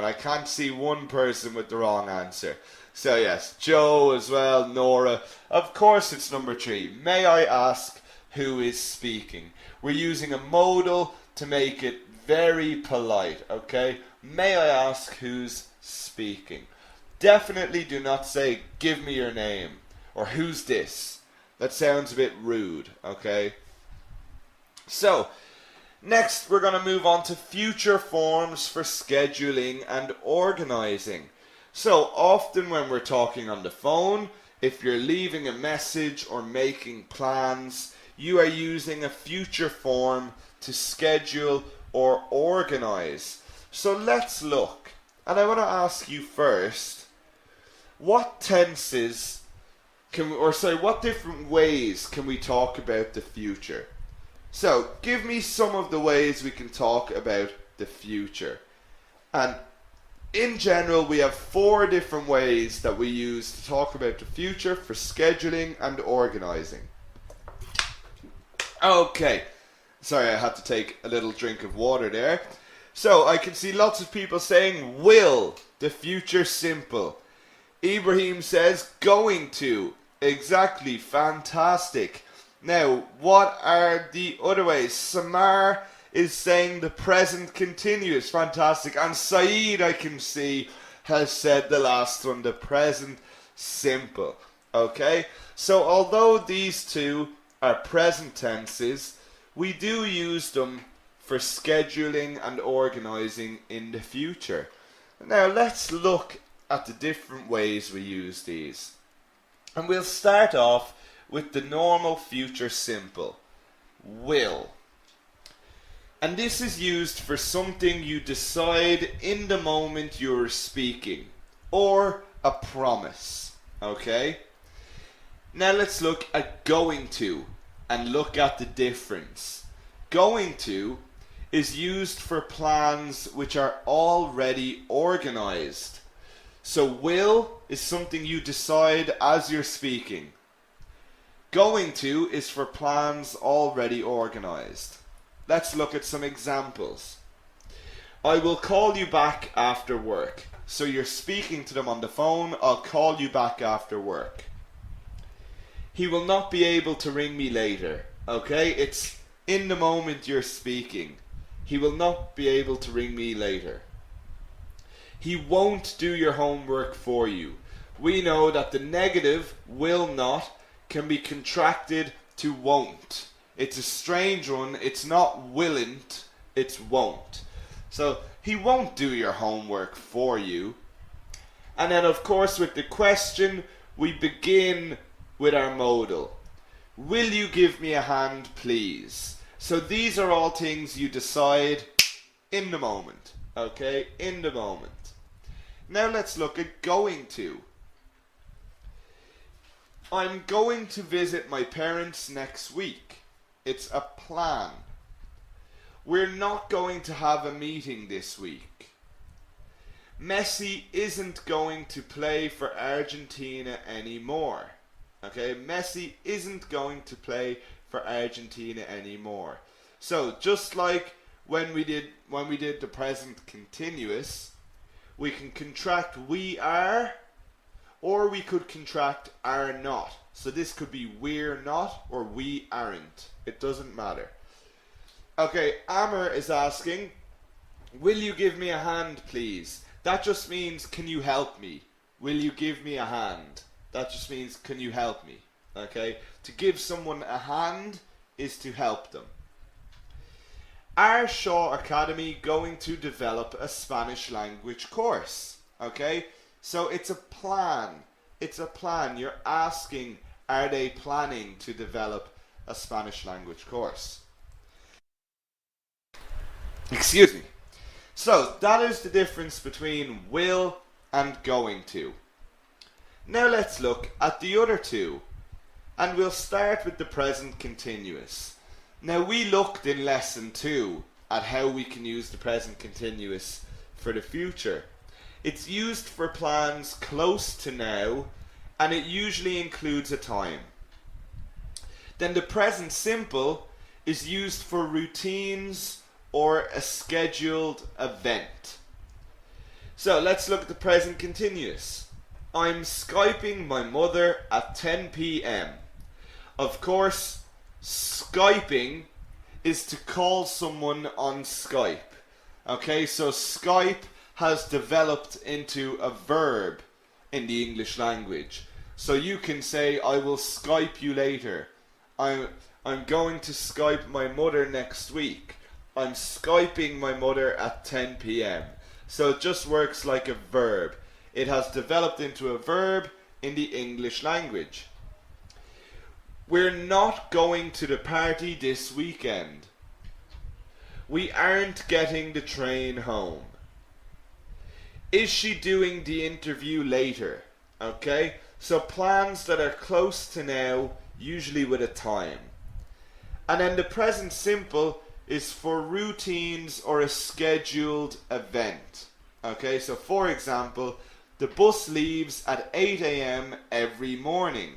I can't see one person with the wrong answer. So yes, Joe as well, Nora. Of course it's number 3. May I ask who is speaking? We're using a modal to make it very polite, okay? May I ask who's speaking? Definitely do not say, give me your name, or who's this? That sounds a bit rude, okay? So, next we're going to move on to future forms for scheduling and organizing. So, often when we're talking on the phone, if you're leaving a message or making plans, you are using a future form to schedule or organize. So let's look. And I want to ask you first, what tenses what different ways can we talk about the future? So, give me some of the ways we can talk about the future. And in general, we have 4 different ways that we use to talk about the future for scheduling and organizing. Okay. Sorry, I had to take a little drink of water there. So, I can see lots of people saying will, the future simple. Ibrahim says going to. Exactly, fantastic. Now, what are the other ways? Samar is saying the present continuous. Fantastic. And Saeed, I can see, has said the last one, the present simple. Okay? So, although these 2 are present tenses, we do use them for scheduling and organizing in the future. Now, let's look at the different ways we use these. And we'll start off with the normal future simple, will. And this is used for something you decide in the moment you're speaking, or a promise, okay? Now let's look at going to and look at the difference. Going to is used for plans which are already organized. So will is something you decide as you're speaking. Going to is for plans already organized. Let's look at some examples. I will call you back after work. So you're speaking to them on the phone. I'll call you back after work. He will not be able to ring me later. Okay? It's in the moment you're speaking. He will not be able to ring me later. He won't do your homework for you. We know that the negative, will not, can be contracted to won't. It's a strange one. It's not willn't, it's won't. So, he won't do your homework for you. And then, of course, with the question, we begin with our modal. Will you give me a hand, please? So these are all things you decide in the moment. Okay? In the moment. Now let's look at going to. I'm going to visit my parents next week. It's a plan. We're not going to have a meeting this week. Messi isn't going to play for Argentina anymore. Okay, Messi isn't going to play for Argentina anymore. So just like when we did the present continuous, we can contract we are, or we could contract are not. So this could be we're not or we aren't. It doesn't matter. Okay, Amr is asking, will you give me a hand, please? That just means, can you help me? Will you give me a hand? That just means, can you help me? Okay, to give someone a hand is to help them. Are Shaw Academy going to develop a Spanish language course? Okay, so it's a plan. It's a plan. You're asking, are they planning to develop a Spanish language course? Excuse me. So that is the difference between will and going to. Now let's look at the other two. And we'll start with the present continuous. Now we looked in lesson 2 at how we can use the present continuous for the future. It's used for plans close to now, and it usually includes a time. Then the present simple is used for routines or a scheduled event. So let's look at the present continuous. I'm Skyping my mother at 10 p.m. Of course, Skyping is to call someone on Skype. Okay, so Skype has developed into a verb in the English language. So you can say, I will Skype you later. I'm going to Skype my mother next week. I'm Skyping my mother at 10 p.m. So it just works like a verb. It has developed into a verb in the English language. We're not going to the party this weekend. We aren't getting the train home. Is she doing the interview later? Okay, so plans that are close to now, usually with a time. And then the present simple is for routines or a scheduled event. Okay, so for example, the bus leaves at 8 a.m. every morning.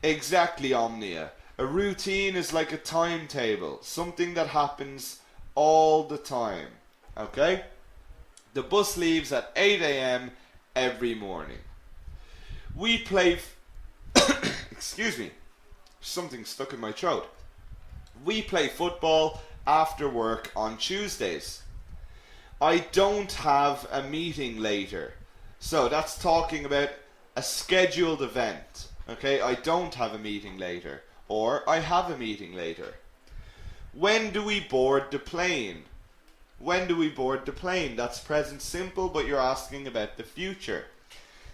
Exactly, Omnia. A routine is like a timetable, something that happens all the time. Okay? The bus leaves at 8 a.m. every morning. We play excuse me, something stuck in my throat. We play football after work on Tuesdays. I don't have a meeting later. So that's talking about a scheduled event. Okay, I don't have a meeting later. Or I have a meeting later. When do we board the plane? When do we board the plane? That's present simple, but you're asking about the future.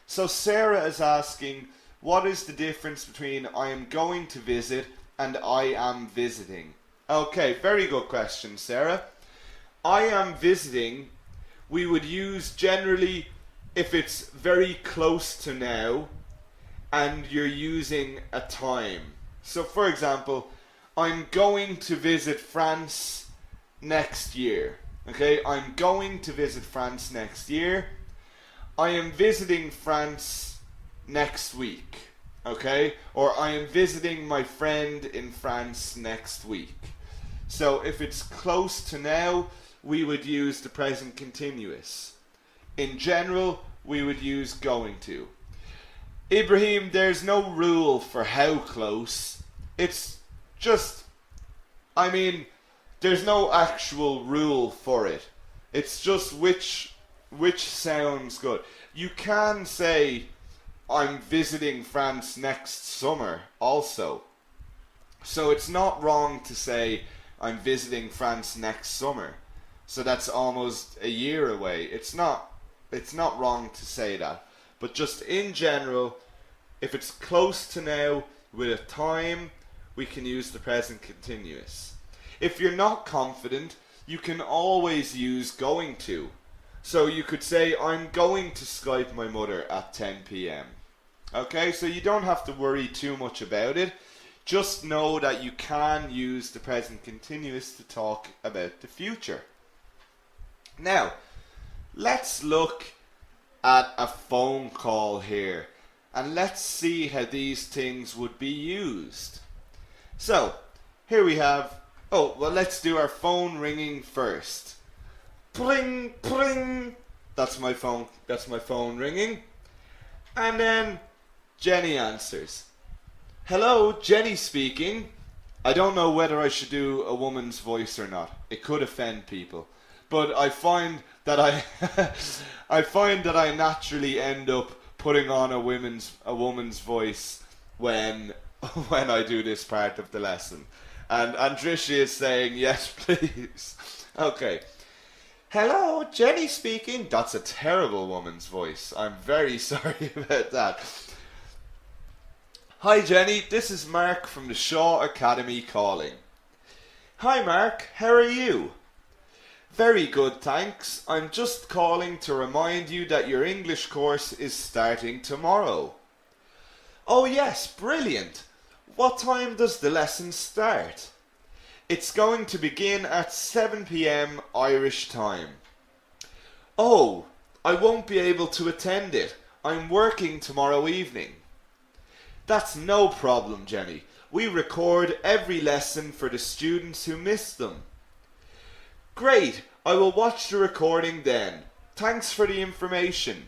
So Sarah is asking, what is the difference between I am going to visit and I am visiting? Okay, very good question, Sarah. I am visiting, we would use generally if it's very close to now and you're using a time. So for example, I'm going to visit France next year. Okay, I'm going to visit France next year. I am visiting France next week. Okay, or I am visiting my friend in France next week. So if it's close to now, we would use the present continuous. In general, we would use going to. Ibrahim, there's no rule for how close. It's just, there's no actual rule for it. It's just which sounds good. You can say, I'm visiting France next summer also. So it's not wrong to say, I'm visiting France next summer. So that's almost a year away. It's not wrong to say that. But just in general, if it's close to now with a time, we can use the present continuous. If you're not confident, you can always use going to. So you could say, I'm going to Skype my mother at 10 p.m. Okay, so you don't have to worry too much about it. Just know that you can use the present continuous to talk about the future. Now, let's look at a phone call here. And let's see how these things would be used. So, here we have, let's do our phone ringing first. Pring, pring. That's my phone ringing. And then Jenny answers. Hello, Jenny speaking. I don't know whether I should do a woman's voice or not. It could offend people. But I find that I naturally end up putting on a woman's voice when I do this part of the lesson. And Andrisha is saying, yes, please. Okay. Hello, Jenny speaking. That's a terrible woman's voice. I'm very sorry about that. Hi, Jenny. This is Mark from the Shaw Academy calling. Hi, Mark. How are you? Very good, thanks. I'm just calling to remind you that your English course is starting tomorrow. Oh yes, brilliant. What time does the lesson start? It's going to begin at 7 p.m. Irish time. Oh, I won't be able to attend it. I'm working tomorrow evening. That's no problem, Jenny. We record every lesson for the students who miss them. Great, I will watch the recording then. Thanks for the information.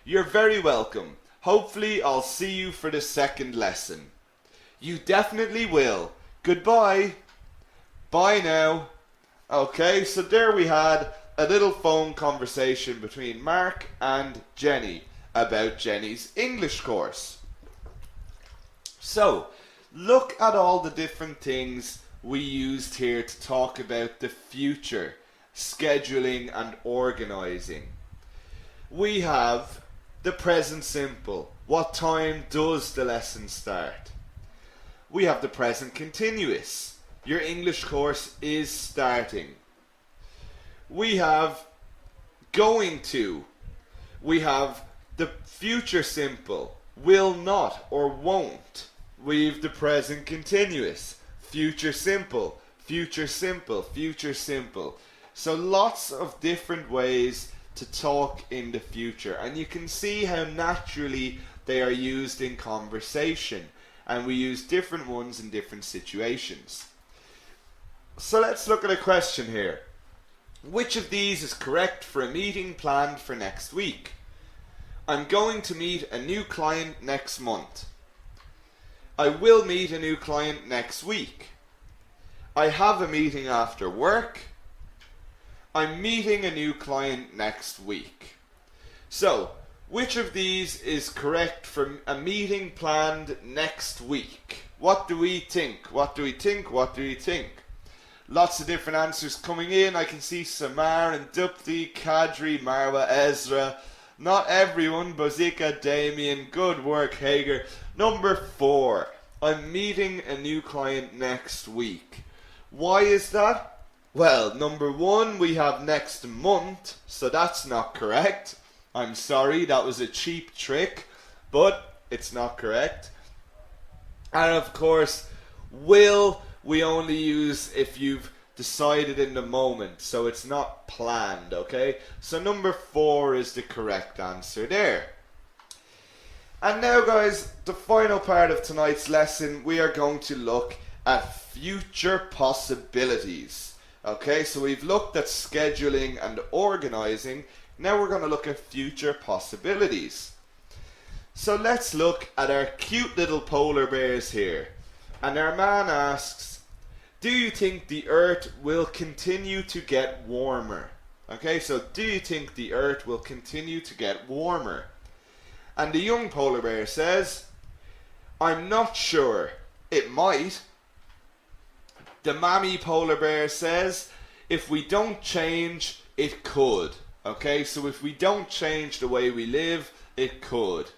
You're very welcome. Hopefully I'll see you for the second lesson. You definitely will. Goodbye. Bye now. Okay, so there we had a little phone conversation between Mark and Jenny about Jenny's English course. So, look at all the different things we used here to talk about the future, scheduling and organizing. We have the present simple. What time does the lesson start? We have the present continuous. Your English course is starting. We have going to. We have the future simple. Will not or won't. We've the present continuous. Future simple. Future simple. Future simple. So lots of different ways to talk in the future. And you can see how naturally they are used in conversation. And we use different ones in different situations. So let's look at a question here. Which of these is correct for a meeting planned for next week? I'm going to meet a new client next month. I will meet a new client next week. I have a meeting after work. I'm meeting a new client next week. So, which of these is correct for a meeting planned next week? What do we think? What do we think? What do we think? Lots of different answers coming in. I can see Samar and Dupti, Kadri, Marwa, Ezra. Not everyone. Bozika, Damien. Good work, Hager. Number 4. I'm meeting a new client next week. Why is that? Well, number 1, we have next month. So that's not correct. I'm sorry, that was a cheap trick. But it's not correct. And of course, will we only use if you've decided in the moment, so it's not planned, okay? So number 4 is the correct answer there. And now guys, the final part of tonight's lesson, we are going to look at future possibilities. Okay, so we've looked at scheduling and organizing, now we're going to look at future possibilities. So let's look at our cute little polar bears here. And our man asks, do you think the earth will continue to get warmer? Okay, so do you think the earth will continue to get warmer? And the young polar bear says, I'm not sure. It might. The mammy polar bear says, if we don't change, it could. Okay, so if we don't change the way we live, it could.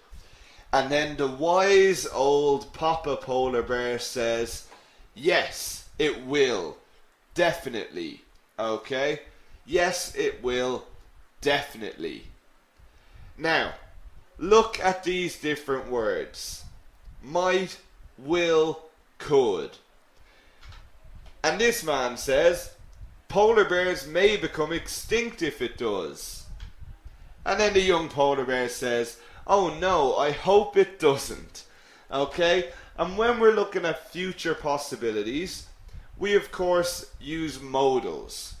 And then the wise old papa polar bear says, yes, it will. Definitely. Okay? Yes, it will. Definitely. Now, look at these different words. Might, will, could. And this man says, polar bears may become extinct if it does. And then the young polar bear says, oh no, I hope it doesn't. Okay? And when we're looking at future possibilities, we of course use modals.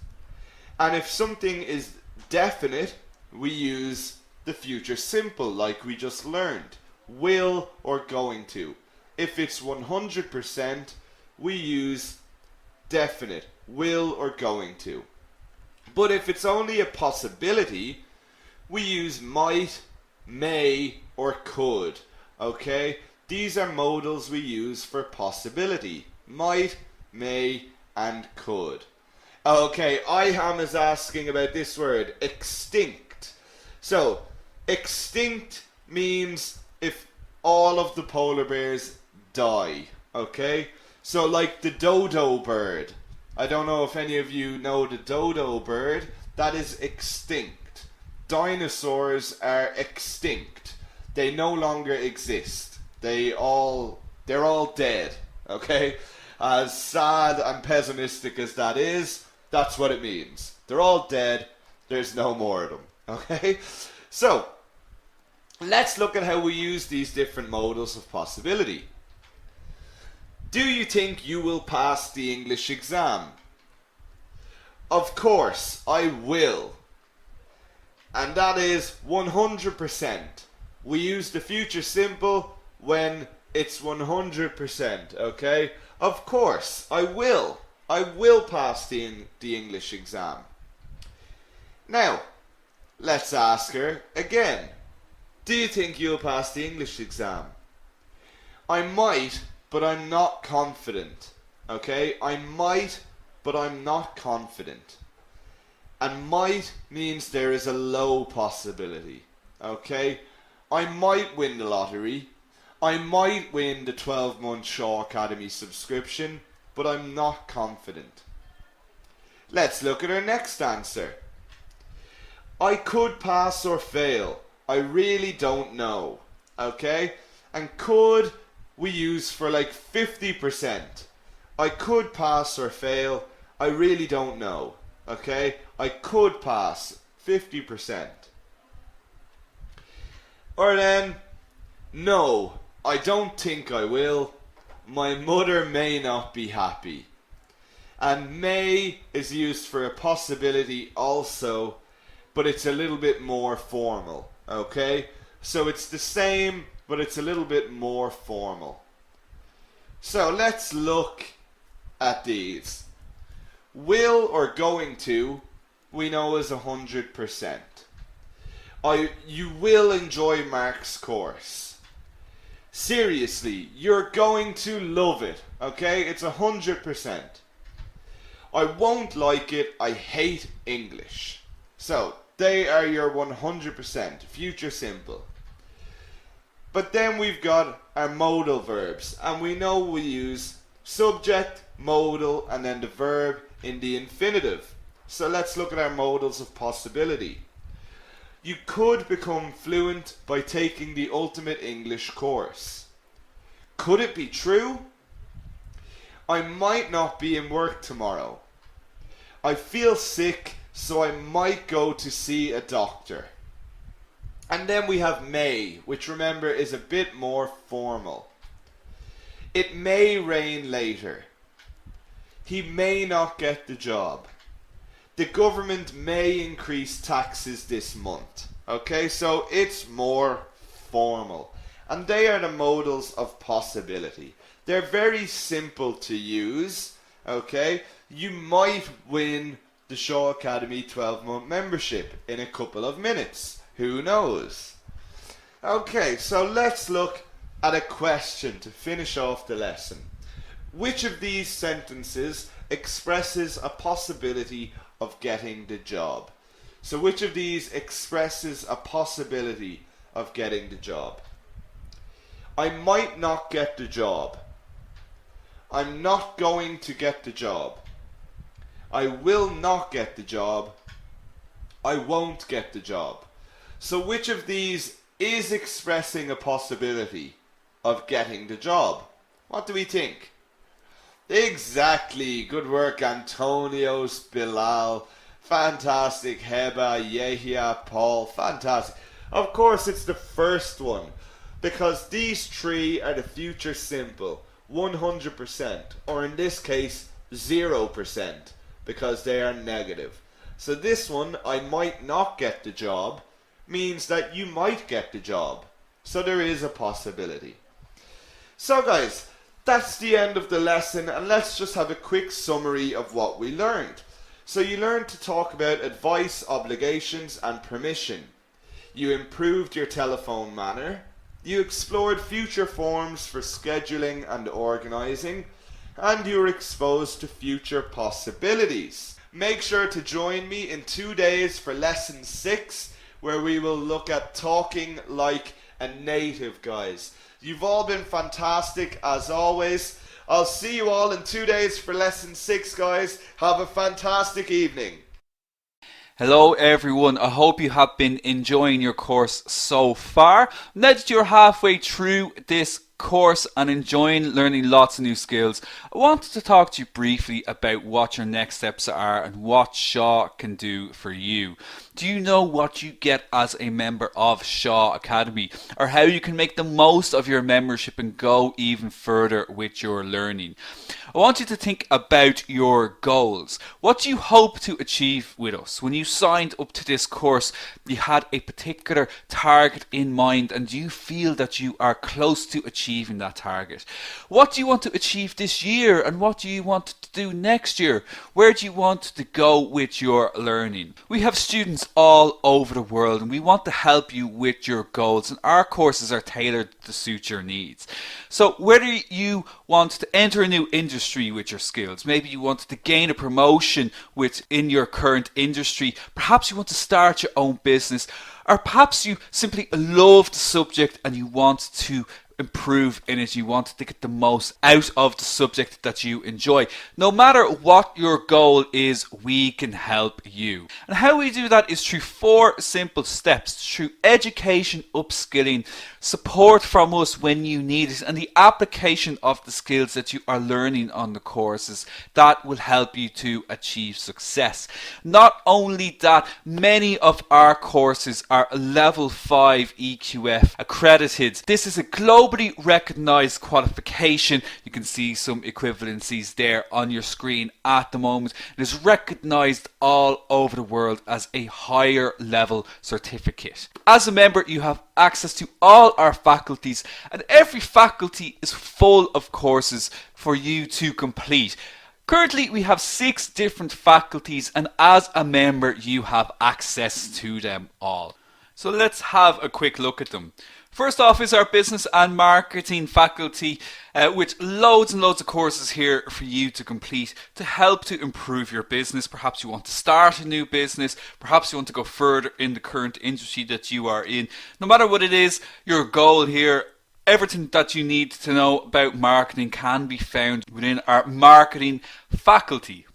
And if something is definite, we use the future simple like we just learned. Will or going to. If it's 100%, we use definite. Will or going to. But if it's only a possibility, we use might, may, or could. Okay? These are modals we use for possibility. Might, may, and could. Okay, Iham is asking about this word, extinct. So, extinct means if all of the polar bears die. Okay? So like the dodo bird. I don't know if any of you know the dodo bird. That is extinct. Dinosaurs are extinct. They no longer exist. They're all dead. Okay? As sad and pessimistic as that is, that's what it means. They're all dead. There's no more of them. Okay? So, let's look at how we use these different modals of possibility. Do you think you will pass the English exam? Of course, I will. And that is 100%. We use the future simple when it's 100%, okay? Of course, I will. I will pass the English exam. Now, let's ask her again. Do you think you'll pass the English exam? I might, but I'm not confident. Okay? I might, but I'm not confident. And might means there is a low possibility. Okay? I might win the lottery. I might win the 12-month Shaw Academy subscription, but I'm not confident. Let's look at our next answer. I could pass or fail. I really don't know. Okay? And could we use for like 50%. I could pass or fail. I really don't know. Okay? I could pass 50%. Or then, no, I don't think I will. My mother may not be happy. And may is used for a possibility also, but it's a little bit more formal. Okay? So it's the same, but it's a little bit more formal. So let's look at these. Will or going to, we know is 100%. You will enjoy Mark's course. Seriously, you're going to love it. Okay? It's 100%. I won't like it. I hate English. So, they are your 100%, future simple. But then we've got our modal verbs, and we know we use subject, modal, and then the verb in the infinitive. So let's look at our modals of possibility. You could become fluent by taking the Ultimate English course. Could it be true? I might not be in work tomorrow. I feel sick, so I might go to see a doctor. And then we have may, which remember is a bit more formal. It may rain later. He may not get the job. The government may increase taxes this month. Okay, so it's more formal. And they are the modals of possibility. They're very simple to use. Okay, you might win the Shaw Academy 12-month membership in a couple of minutes. Who knows? Okay, so let's look at a question to finish off the lesson. Which of these sentences expresses a possibility of getting the job? So which of these expresses a possibility of getting the job? I might not get the job. I'm not going to get the job. I will not get the job. I won't get the job. So which of these is expressing a possibility of getting the job? What do we think? Exactly. Good work, Antonio, Bilal. Fantastic. Heba, Yehia, Paul. Fantastic. Of course, it's the first one, because these three are the future simple. 100%. Or in this case, 0%, because they are negative. So this one, I might not get the job, means that you might get the job. So there is a possibility. So guys, that's the end of the lesson, and let's just have a quick summary of what we learned. So you learned to talk about advice, obligations, and permission. You improved your telephone manner. You explored future forms for scheduling and organizing, and you were exposed to future possibilities. Make sure to join me in 2 days for lesson 6, where we will look at talking like a native, guys. You've all been fantastic as always. I'll see you all in 2 days for lesson 6, guys. Have a fantastic evening. Hello everyone, I hope you have been enjoying your course so far. Now that you're halfway through this course and enjoying learning lots of new skills, I wanted to talk to you briefly about what your next steps are and what Shaw can do for you. Do you know what you get as a member of Shaw Academy, or how you can make the most of your membership and go even further with your learning? I want you to think about your goals. What do you hope to achieve with us? When you signed up to this course, you had a particular target in mind, and do you feel that you are close to achieving that target? What do you want to achieve this year, and what do you want to do next year? Where do you want to go with your learning? We have students all over the world, and we want to help you with your goals, and our courses are tailored to suit your needs. So whether you want to enter a new industry with your skills, maybe you want to gain a promotion within your current industry, perhaps you want to start your own business, or perhaps you simply love the subject and you want to improve in it, you want to get the most out of the subject that you enjoy. No matter what your goal is, we can help you. And how we do that is through 4 simple steps: through education, upskilling, support from us when you need it, and the application of the skills that you are learning on the courses that will help you to achieve success. Not only that, many of our courses are level 5 EQF accredited. This is a globally recognized qualification. You can see some equivalencies there on your screen at the moment. It is recognized all over the world as a higher level certificate. As a member, you have access to all our faculties, and every faculty is full of courses for you to complete. Currently, we have 6 different faculties, and as a member, you have access to them all. So let's have a quick look at them. First off is our business and marketing faculty, with loads and loads of courses here for you to complete to help to improve your business. Perhaps you want to start a new business, perhaps you want to go further in the current industry that you are in. No matter what it is, your goal here, everything that you need to know about marketing can be found within our marketing faculty.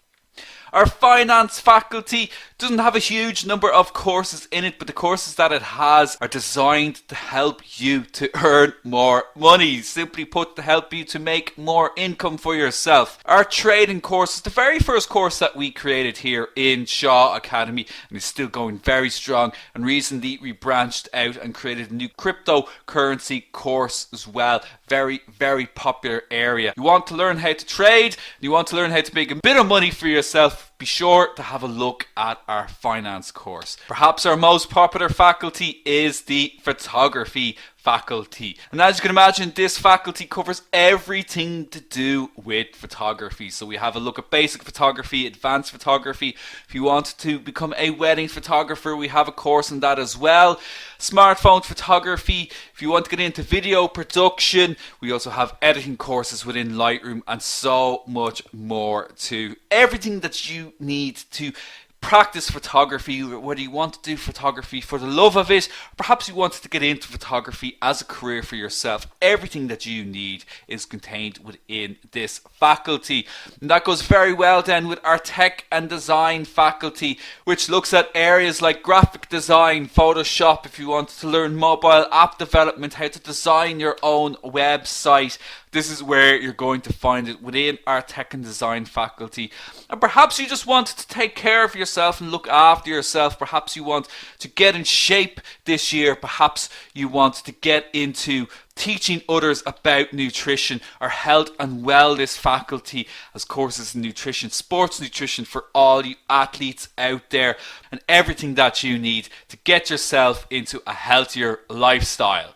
Our finance faculty doesn't have a huge number of courses in it, but the courses that it has are designed to help you to earn more money. Simply put, to help you to make more income for yourself. Our trading course is the very first course that we created here in Shaw Academy, and is still going very strong, and recently we branched out and created a new cryptocurrency course as well. Very, very popular area. You want to learn how to trade, you want to learn how to make a bit of money for yourself, be sure to have a look at our finance course. Perhaps our most popular faculty is the photography faculty. And as you can imagine, this faculty covers everything to do with photography. So we have a look at basic photography, advanced photography. If you want to become a wedding photographer, we have a course on that as well. Smartphone photography. If you want to get into video production, we also have editing courses within Lightroom, and so much more too. Everything that you need to practice photography, whether you want to do photography for the love of it, perhaps you wanted to get into photography as a career for yourself, everything that you need is contained within this faculty. And that goes very well then with our tech and design faculty, which looks at areas like graphic design, Photoshop, if you want to learn mobile app development, how to design your own website. This is where you're going to find it within our tech and design faculty. And perhaps you just want to take care of yourself and look after yourself. Perhaps you want to get in shape this year. Perhaps you want to get into teaching others about nutrition. Our health and wellness faculty has courses in nutrition, sports nutrition for all you athletes out there, and everything that you need to get yourself into a healthier lifestyle.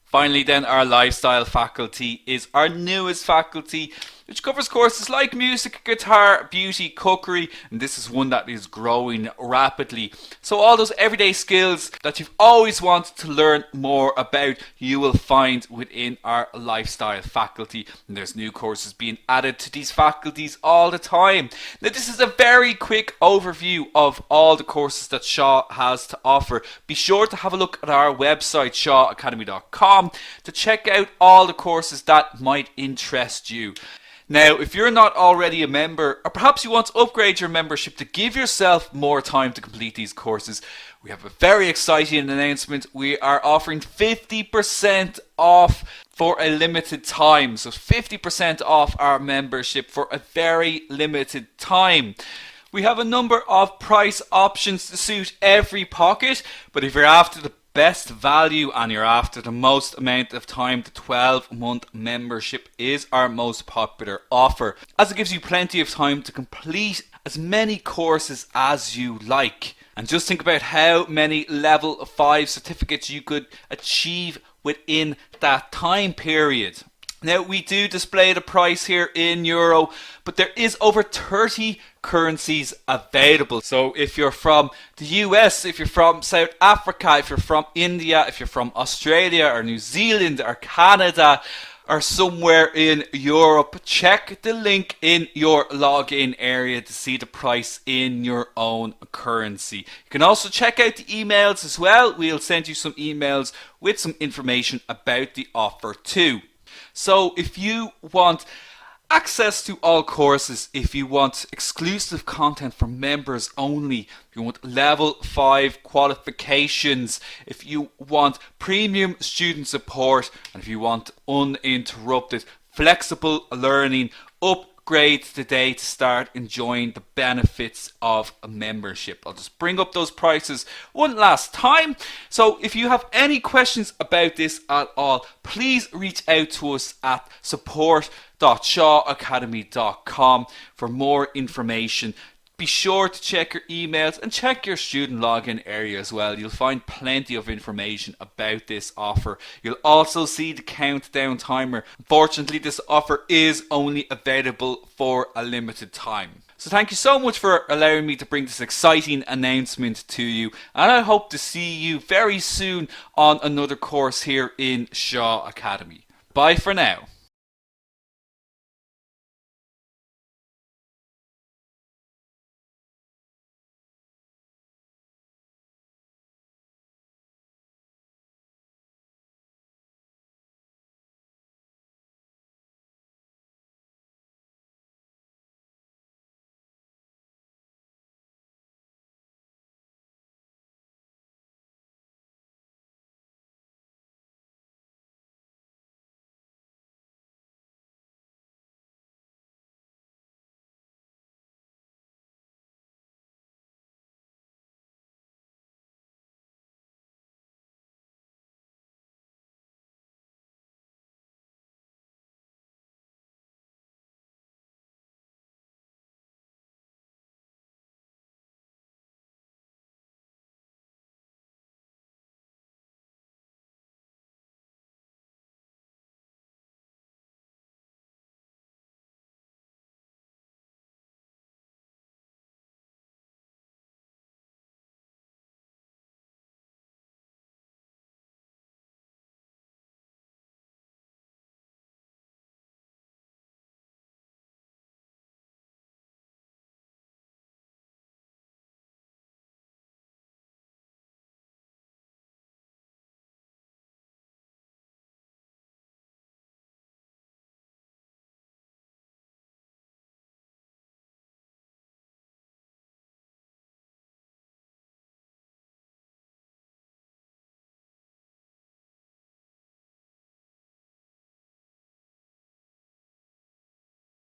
Finally then, our lifestyle faculty is our newest faculty, which covers courses like music, guitar, beauty, cookery, and this is one that is growing rapidly. So all those everyday skills that you've always wanted to learn more about, you will find within our lifestyle faculty, and there's new courses being added to these faculties all the time. Now this is a very quick overview of all the courses that Shaw has to offer. Be sure to have a look at our website, shawacademy.com, to check out all the courses that might interest you. Now, if you're not already a member, or perhaps you want to upgrade your membership to give yourself more time to complete these courses, we have a very exciting announcement. We are offering 50% off for a limited time. So 50% off our membership for a very limited time. We have a number of price options to suit every pocket, but if you're after the best value and you're after the most amount of time, the 12-month membership is our most popular offer, as it gives you plenty of time to complete as many courses as you like. And just think about how many level 5 certificates you could achieve within that time period. Now, we do display the price here in euro, but there is over 30 currencies available. So if you're from the US, if you're from South Africa, if you're from India, if you're from Australia or New Zealand or Canada or somewhere in Europe, check the link in your login area to see the price in your own currency. You can also check out the emails as well. We'll send you some emails with some information about the offer too. So if you want access to all courses, if you want exclusive content for members only, if you want level 5 qualifications, if you want premium student support, and if you want uninterrupted flexible learning, upgrade today to start enjoying the benefits of a membership. I'll just bring up those prices one last time. So if you have any questions about this at all, please reach out to us at support.shawacademy.com for more information. Be sure to check your emails and check your student login area as well. You'll find plenty of information about this offer. You'll also see the countdown timer. Unfortunately, this offer is only available for a limited time. So thank you so much for allowing me to bring this exciting announcement to you. And I hope to see you very soon on another course here in Shaw Academy. Bye for now.